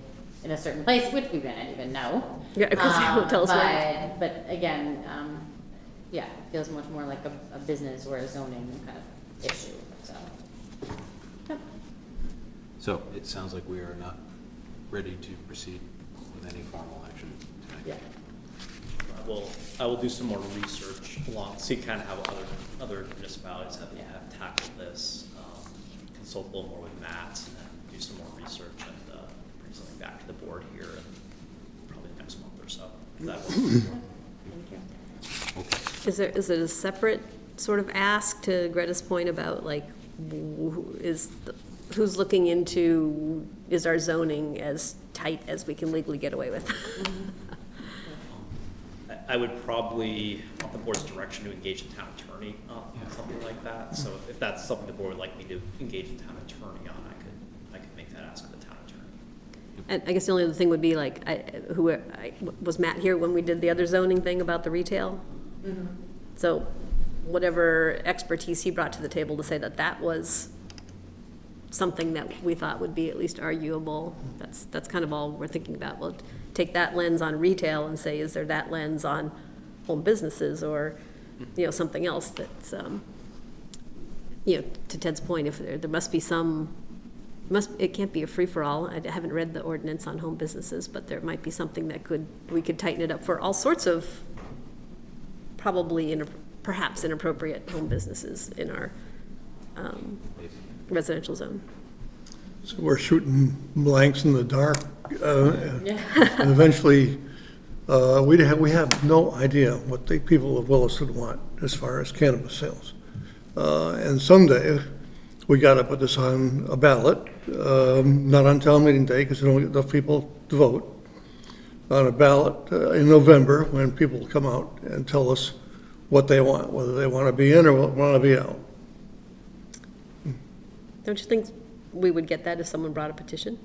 in a certain place, which we didn't even know. Yeah, because they won't tell us where. But again, yeah, it feels much more like a business or a zoning kind of issue, so. Yep. so it sounds like we are not ready to proceed with any formal action tonight. Yeah. I will do some more research along, see kind of how other municipalities have tackled this, consult a little more with Matt, and then do some more research and bring something back to the board here in probably the next month or so. If that works. Is it a separate sort of ask, to Greta's point about like, who's looking into, is our zoning as tight as we can legally get away with? I would probably want the board's direction to engage the town attorney on something like that. So if that's something the board would like me to engage the town attorney on, I could make that ask of the town attorney. And I guess the only other thing would be like, was Matt here when we did the other zoning thing about the retail? Mm-hmm. So whatever expertise he brought to the table to say that was something that we thought would be at least arguable, that's kind of all we're thinking about. We'll take that lens on retail and say, is there that lens on home businesses, or something else that's to Ted's point, if there must be it can't be a free-for-all. I haven't read the ordinance on home businesses, but there might be something that we could tighten it up for all sorts of probably perhaps inappropriate home businesses in our residential zone. So we're shooting blanks in the dark, and eventually, we have no idea what the people of Williston want as far as cannabis sales. And someday, we got to put this on a ballot, not on town meeting day, because we don't get enough people to vote, on a ballot in November, when people come out and tell us what they want, whether they want to be in or want to be out. Don't you think we would get that if someone brought a petition?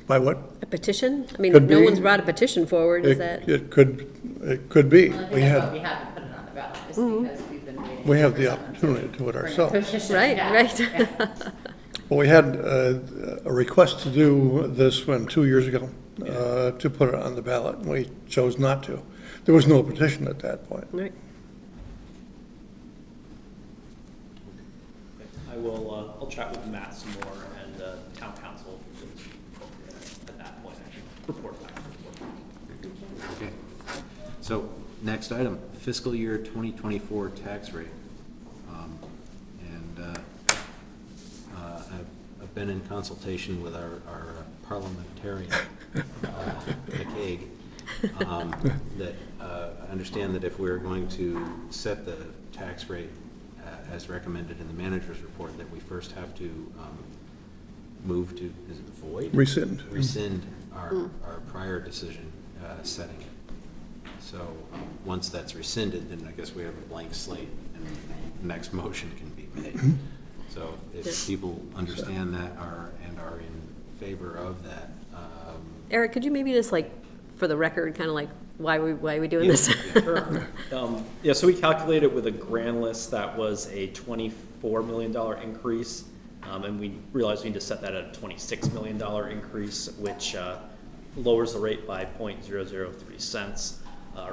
By what? A petition? I mean, Could no be. one's brought a petition forward, is that? It could be. Well, I think We that's why we had, haven't put it on the ballot, just because we've been waiting. we have for the someone opportunity to do it bring a ourselves. petition. Right, Yeah, right. yeah. Well, we had a request to do this 2 years ago, to put it on the ballot, and we chose not to. There was no petition at that point. Right. I will, I'll chat with Matt some more, and town council at that point, I can report back to the board. Okay. So, next item, fiscal year 2024 tax rate. I've been in consultation with our parliamentarian, McCaig, that I understand that if we're going to set the tax rate as recommended in the manager's report, that we first have to move to, is it void? Rescind our prior decision setting it. So once that's rescinded, then I guess we have a blank slate and the next motion can be made. So if people understand that and are in favor of that, Eric, could you maybe just like, for the record, kind of like, why are we doing this? Sure. Yeah, so we calculated with a grand list that was a $24 million increase, and we realized we need to set that at a $26 million increase, which lowers the rate by 0.003 cents.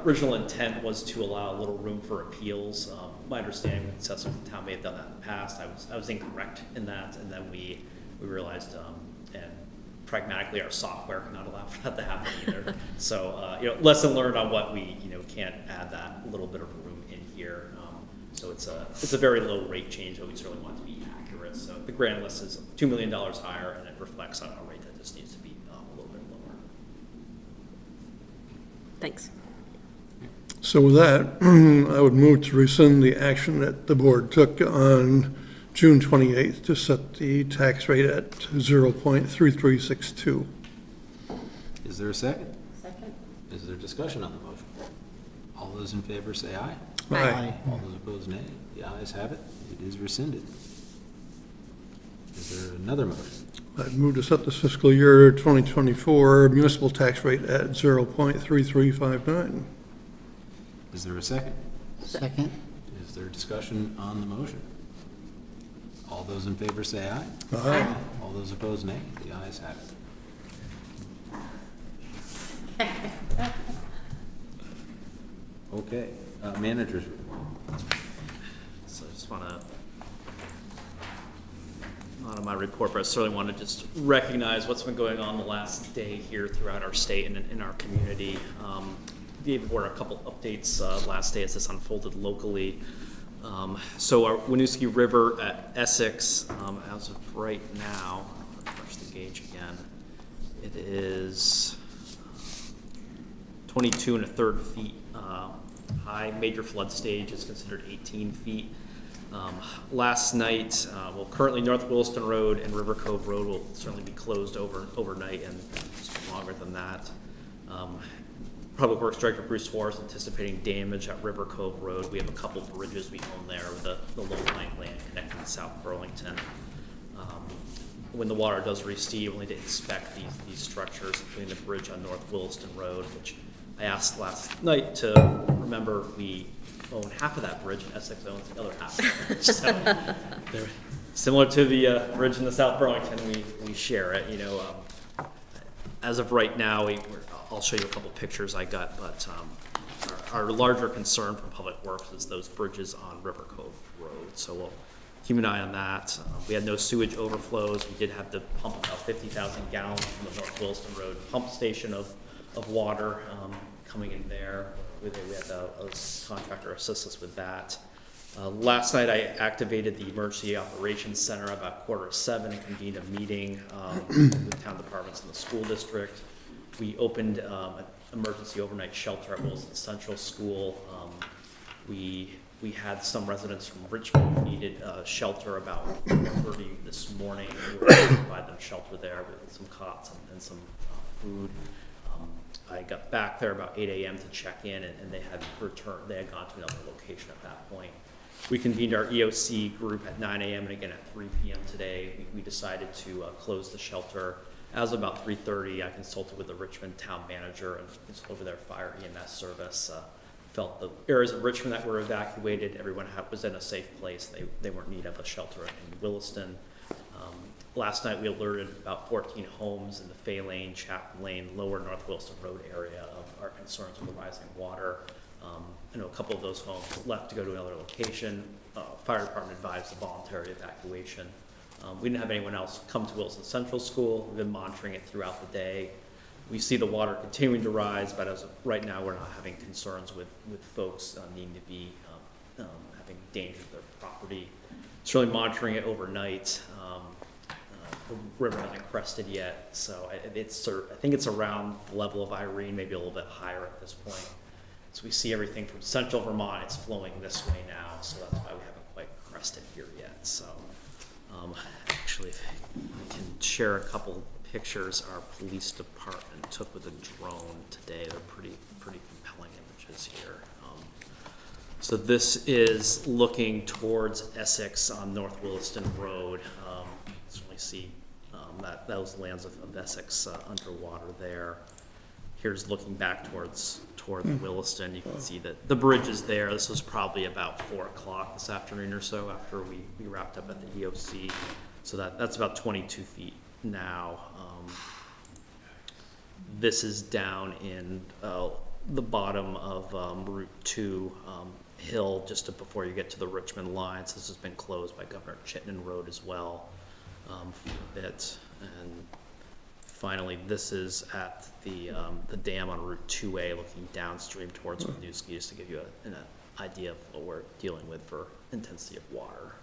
Original intent was to allow a little room for appeals. My understanding with the assessment, the town may have done that in the past. I was incorrect in that, and then we realized, and pragmatically, our software cannot allow for that to happen either. So, lesson learned on what we, can't add that little bit of room in here. So it's a very low rate change, but we certainly want to be accurate. So the grand list is $2 million higher, and it reflects on a rate that just needs to be a little bit lower. Thanks. So with that, I would move to rescind the action that the board took on June 28th to set the tax rate at 0.3362. is there a second? Second. Is there discussion on the motion? All those in favor say aye. Aye. All those opposed, nay. The ayes have it. It is rescinded. Is there another motion? I'd move to set this fiscal year 2024 municipal tax rate at 0.3359. Is there a second? Second? Is there discussion on the motion? All those in favor say aye. Aye. All those opposed, nay. The ayes have it. Okay, managers report. So I just want to, not on my report, but I certainly want to just recognize what's been going on the last day here throughout our state and in our community. Gave the board a couple updates last day as this unfolded locally. So our Winooski River at Essex, as of right now, I'll refresh the gauge again. It is 22 1/3 feet high. Major flood stage is considered 18 feet. Last night, currently North Williston Road and River Cove Road will certainly be closed overnight and longer than that. Public Works Director Bruce Suarez anticipating damage at River Cove Road. We have a couple bridges we own there with the low-lying land connecting to South Burlington. When the water does recede, we'll need to inspect these structures, including the bridge on North Williston Road, which I asked last night to remember we own half of that bridge and Essex owns the other half of the bridge. So they're similar to the bridge in the South Burlington, we share it. As of right now, I'll show you a couple pictures I got, but our larger concern from Public Works is those bridges on River Cove Road. So we'll keep an eye on that. We had no sewage overflows. We did have to pump about 50,000 gallons from the North Williston Road pump station of water coming in there. We had a contractor assist us with that. Last night I activated the Emergency Operations Center about 6:45 and convened a meeting with town departments in the school district. We opened an emergency overnight shelter at Williston Central School. We had some residents from Richmond who needed shelter about 4:30 this morning. We were able to provide them shelter there with some cots and some food. I got back there about 8 a.m. to check in, and they had returned. They had gone to another location at that point. We convened our EOC group at 9 a.m. and again at 3 p.m. today. We decided to close the shelter. As of about 3:30, I consulted with the Richmond town manager and consulted with their fire EMS service. Felt the areas of Richmond that were evacuated, everyone was in a safe place. They weren't in need of a shelter in Williston. Last night we alerted about 14 homes in the Fay Lane, Chapman Lane, lower North Williston Road area of our concerns with the rising water. I know a couple of those homes left to go to another location. Fire department advised a voluntary evacuation. We didn't have anyone else come to Williston Central School. We've been monitoring it throughout the day. We see the water continuing to rise, but as of right now, we're not having concerns with folks needing to be having danger to their property. It's really monitoring it overnight. The river hasn't crested yet, so I think it's around the level of Irene, maybe a little bit higher at this point. So we see everything from central Vermont, it's flowing this way now, so that's why we haven't quite crested here yet. So actually, if I can share a couple pictures our police department took with a drone today. They're pretty compelling images here. So this is looking towards Essex on North Williston Road. Certainly see that those lands of Essex underwater there. Here's looking back towards Williston. You can see that the bridge is there. This was probably about 4 o'clock this afternoon or so after we wrapped up at the EOC. So that's about 22 feet now. This is down in the bottom of Route 2 hill just before you get to the Richmond line. So this has been closed by Governor Chittenden Road as well for a bit. And finally, this is at the dam on Route 2A looking downstream towards Winooski, just to give you an idea of what we're dealing with for intensity of water.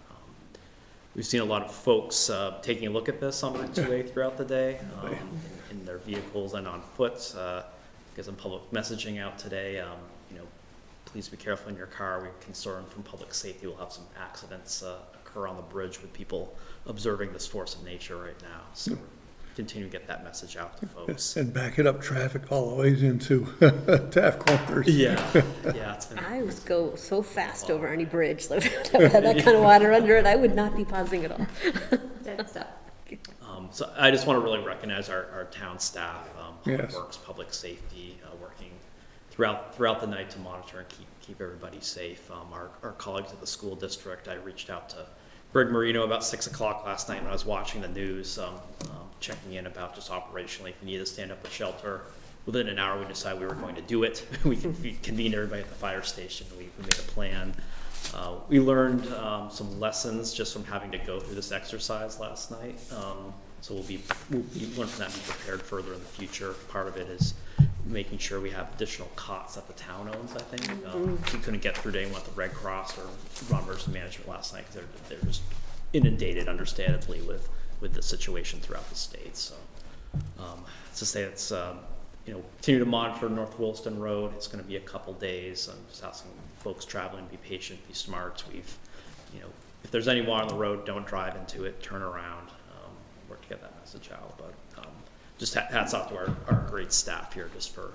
We've seen a lot of folks taking a look at this on Route 2A throughout the day in their vehicles and on foot. Get some public messaging out today. Please be careful in your car. We're concerned from public safety. We'll have some accidents occur on the bridge with people observing this force of nature right now. So we're continuing to get that message out to folks. And backing up traffic all the ways into Taft Corners. Yeah, it's been. I would go so fast over any bridge, so if I had that kind of water under it, I would not be pausing at all. Dead stop. So I just want to really recognize our town staff, Public Yes. Works, Public Safety, working throughout the night to monitor and keep everybody safe. Our colleagues at the school district, I reached out to Greg Marino about 6 o'clock last night when I was watching the news, checking in about just operationally if we need to stand up a shelter. Within an hour, we decided we were going to do it. We convened everybody at the fire station. We made a plan. We learned some lessons just from having to go through this exercise last night. So we'll learn from that and be prepared further in the future. Part of it is making sure we have additional cots that the town owns, I think. We couldn't get through to anyone at the Red Cross or Ron Emergency Management last night because they're just inundated, understandably, with the situation throughout the state. So to say it's, continue to monitor North Williston Road. It's going to be a couple days. I'm just asking folks traveling to be patient, be smart. If there's any water on the road, don't drive into it, turn around, work to get that message out. But just hats off to our great staff here just for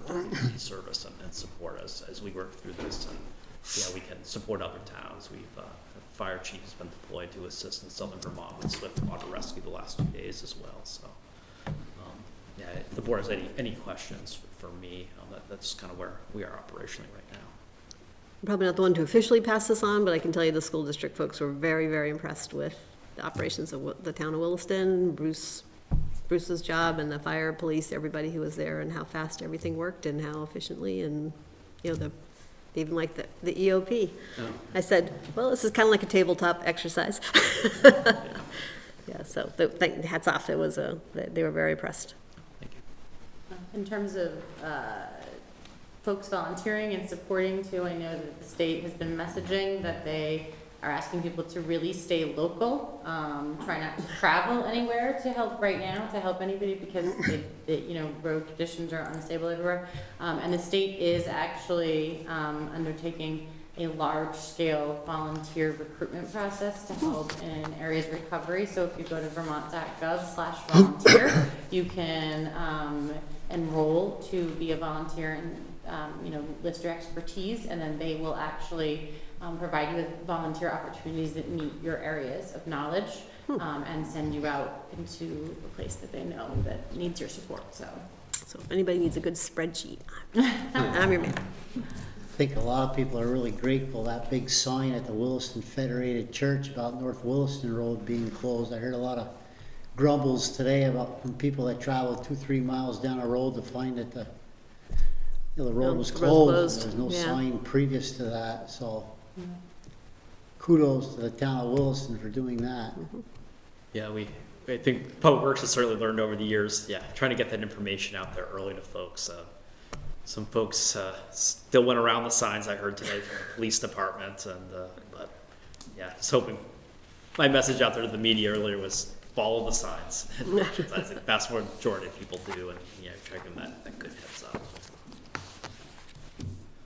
service and support as we work through this. And we can support other towns. The fire chief has been deployed to assist in southern Vermont with swift water rescue the last 2 days as well. So if the board has any questions for me, that's kind of where we are operationally right now. I'm probably not the one to officially pass this on, but I can tell you the school district folks were very, very impressed with the operations of the town of Williston, Bruce's job, and the fire, police, everybody who was there, and how fast everything worked and how efficiently, and they even like the EOP. Oh. I said, well, this is kind of like a tabletop exercise. Yeah, so hats off. They were very impressed. Thank you. In terms of folks volunteering and supporting too, I know that the state has been messaging that they are asking people to really stay local, try not to travel anywhere to help right now, to help anybody because road conditions are unstable everywhere. And the state is actually undertaking a large-scale volunteer recruitment process to help in areas of recovery. So if you go to vermont.gov/volunteer, you can enroll to be a volunteer and list your expertise, and then they will actually provide you with volunteer opportunities that meet your areas of knowledge and send you out into a place that they know that needs your support. So if anybody needs a good spreadsheet, I'm your man. I think a lot of people are really grateful that big sign at the Williston Federated Church about North Williston Road being closed. I heard a lot of grumbles today from people that travel 2-3 miles down a road to find that the road was closed. There was no sign previous to that, so kudos to the town of Williston for doing that. Yeah, I think Public Works has certainly learned over the years, trying to get that information out there early to folks. Some folks still went around the signs I heard today from the police department, but just hoping. My message out there to the media earlier was follow the signs. And I think the vast majority of people do, and try to give them that good heads up.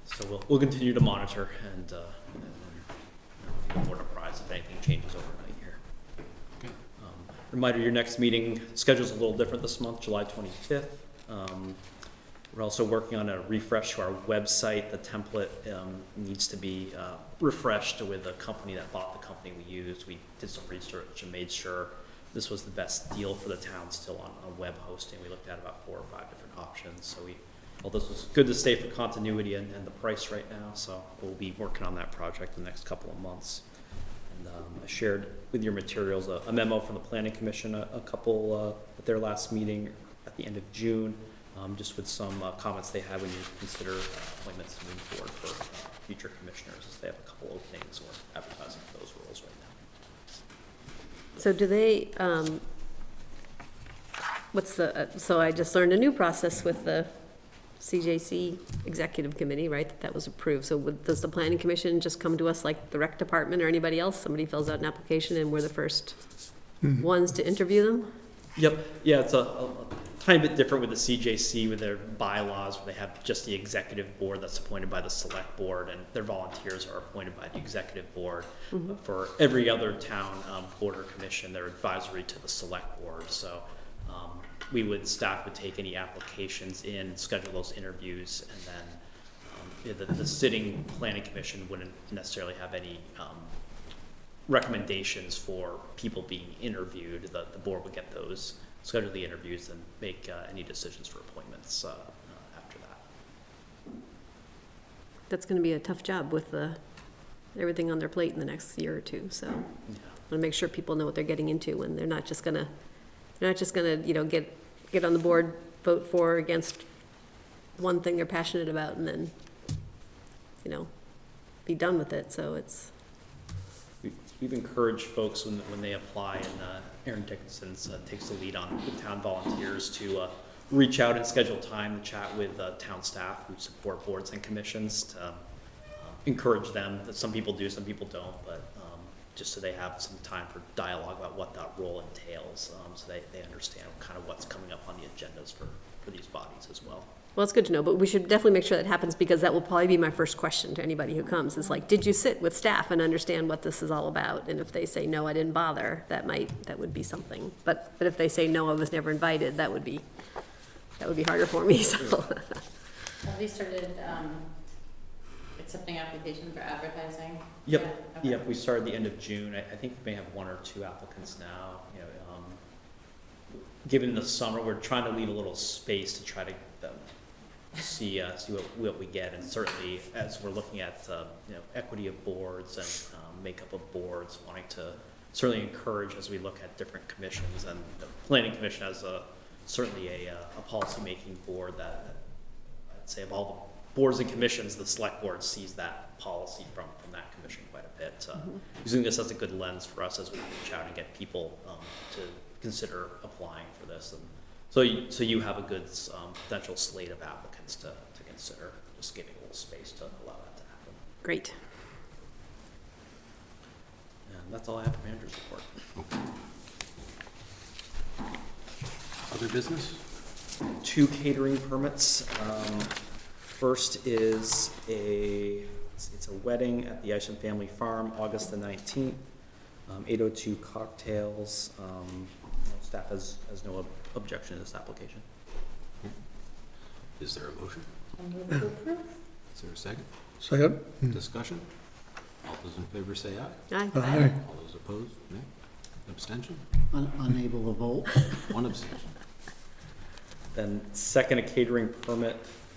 So we'll continue to monitor and be more apprised if anything changes overnight here. Okay. Reminder, your next meeting schedule's a little different this month, July 25th. We're also working on a refresh to our website. The template needs to be refreshed with a company that bought the company we used. We did some research and made sure this was the best deal for the town still on web hosting. We looked at about 4 or 5 different options. So well, this was good to stay for continuity and the price right now. So we'll be working on that project the next couple of months. And I shared with your materials a memo from the Planning Commission, a couple at their last meeting at the end of June, just with some comments they had when you consider appointments moving forward for future commissioners, as they have a couple openings or advertising for those roles right now. So do they, so I just learned a new process with the CJC Executive Committee, right, that was approved. So does the Planning Commission just come to us like the rec department or anybody else? Somebody fills out an application and we're the first ones to interview them? Yep, yeah, it's a tiny bit different with the CJC with their bylaws, where they have just the executive board that's appointed by the select board, and their volunteers are appointed by the executive board. But for every other town board or commission, they're advisory to the select board. So staff would take any applications in, schedule those interviews, and then the sitting planning commission wouldn't necessarily have any recommendations for people being interviewed. The board would get those, schedule the interviews, and make any decisions for appointments after that. That's gonna be a tough job with everything on their plate in the next year or two, so. Yeah. I wanna make sure people know what they're getting into, and they're not just gonna, you know, get on the board, vote for or against one thing they're passionate about, and then, you know, be done with it, so it's. We've encouraged folks when they apply, and Aaron Dickinson takes the lead on the town volunteers to reach out and schedule time to chat with town staff who support boards and commissions to encourage them. That some people do, some people don't, but just so they have some time for dialogue about what that role entails, so they understand kind of what's coming up on the agendas for these bodies as well. Well, it's good to know, but we should definitely make sure that happens, because that will probably be my first question to anybody who comes, is like, did you sit with staff and understand what this is all about? And if they say, no, I didn't bother, that would be something. But if they say, no, I was never invited, that would be harder for me, so. Have they started accepting applications for advertising? Yep, Yeah, okay. yep, we started the end of June. I think we may have 1 or 2 applicants now. You know, given the summer, we're trying to leave a little space to try to see what we get. And certainly, as we're looking at equity of boards and makeup of boards, wanting to certainly encourage as we look at different commissions. And the Planning Commission has certainly a policy-making board that I'd say of all the boards and commissions, the select board sees that policy from that commission quite a bit. Using this as a good lens for us as we reach out and get people to consider applying for this. And so you have a good potential slate of applicants to consider, just giving a little space to allow that to happen. Great. And that's all I have for manager's report. Other business? 2 catering permits. First is it's a wedding at the Isham Family Farm, August the 19th, 802 cocktails. Staff has no objection to this application. Is there a motion? Move to approve. Is there a second? Second? Discussion? All those in favor say aye. Aye. Aye. All those opposed, nay. Abstention? Unable to vote. 1 abstention. Then second, a catering permit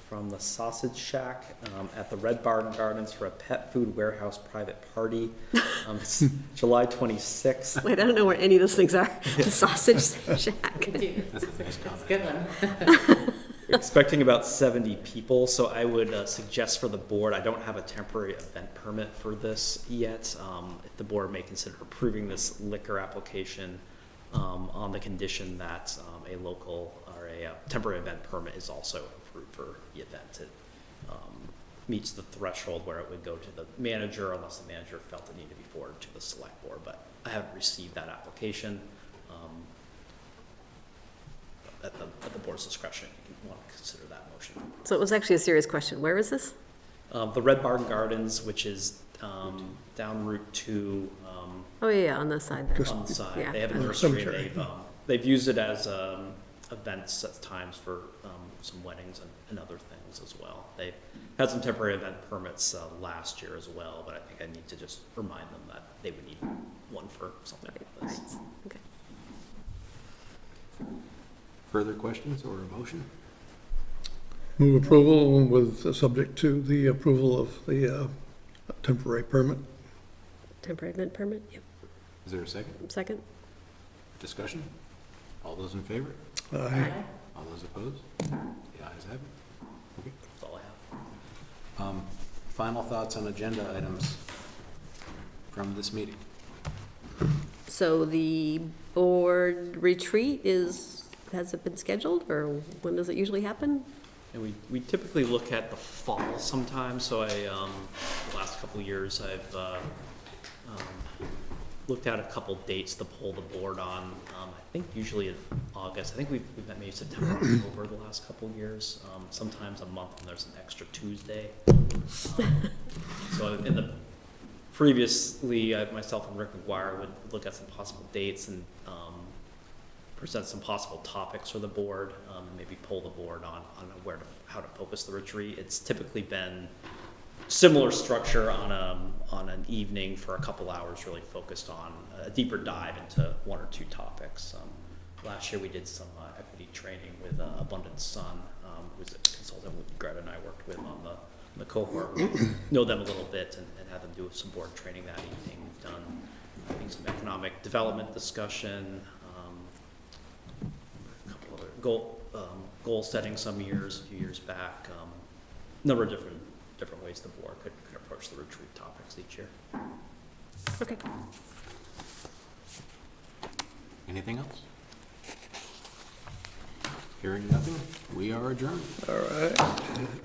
from the Sausage Shack at the Red Barn Gardens for a pet food warehouse private party. It's July 26th. Wait, I don't know where any of those things are. The Sausage Shack. That's a nice comment. Good one. We're expecting about 70 people, so I would suggest for the board, I don't have a temporary event permit for this yet. If the board may consider approving this liquor application on the condition that a local or a temporary event permit is also approved for the event. It meets the threshold where it would go to the manager unless the manager felt it needed to be forwarded to the select board, but I haven't received that application. At the board's discretion, if you want to consider that motion. So it was actually a serious question. Where is this? The Red Barn Gardens, which is down Route 2 Oh, yeah, on the side there. on the side. Yeah. They have a On the nursery. cemetery. They've used it as events at times for some weddings and other things as well. They had some temporary event permits last year as well, but I think I need to just remind them that they would need one for something like this. Okay. Further questions or a motion? Move approval with, subject to the approval of the temporary permit. Temporary event permit, yep. Is there a second? Second? Discussion? All those in favor? Aye. All those opposed? The ayes have it. Okay. That's all I have. Final thoughts on agenda items from this meeting? So the board retreat has it been scheduled, or when does it usually happen? And we typically look at the fall sometimes, so the last couple of years, I've looked at a couple dates to pull the board on. I think usually in August. I think we've met maybe September, October the last couple of years. Sometimes a month when there's an extra Tuesday. So in the previously, myself and Rick McGuire would look at some possible dates and present some possible topics for the board, and maybe pull the board on how to focus the retreat. It's typically been similar structure on an evening for a couple hours, really focused on a deeper dive into one or two topics. Last year we did some equity training with Abundant Sun, who's a consultant with Greta and I worked with on the cohort. We know them a little bit and had them do some board training that evening. We've done, I think, some economic development discussion, a couple other goal setting some years, a few years back, number of different ways the board could approach the retreat topics each year. Okay. Anything else? Hearing nothing, we are adjourned. All right.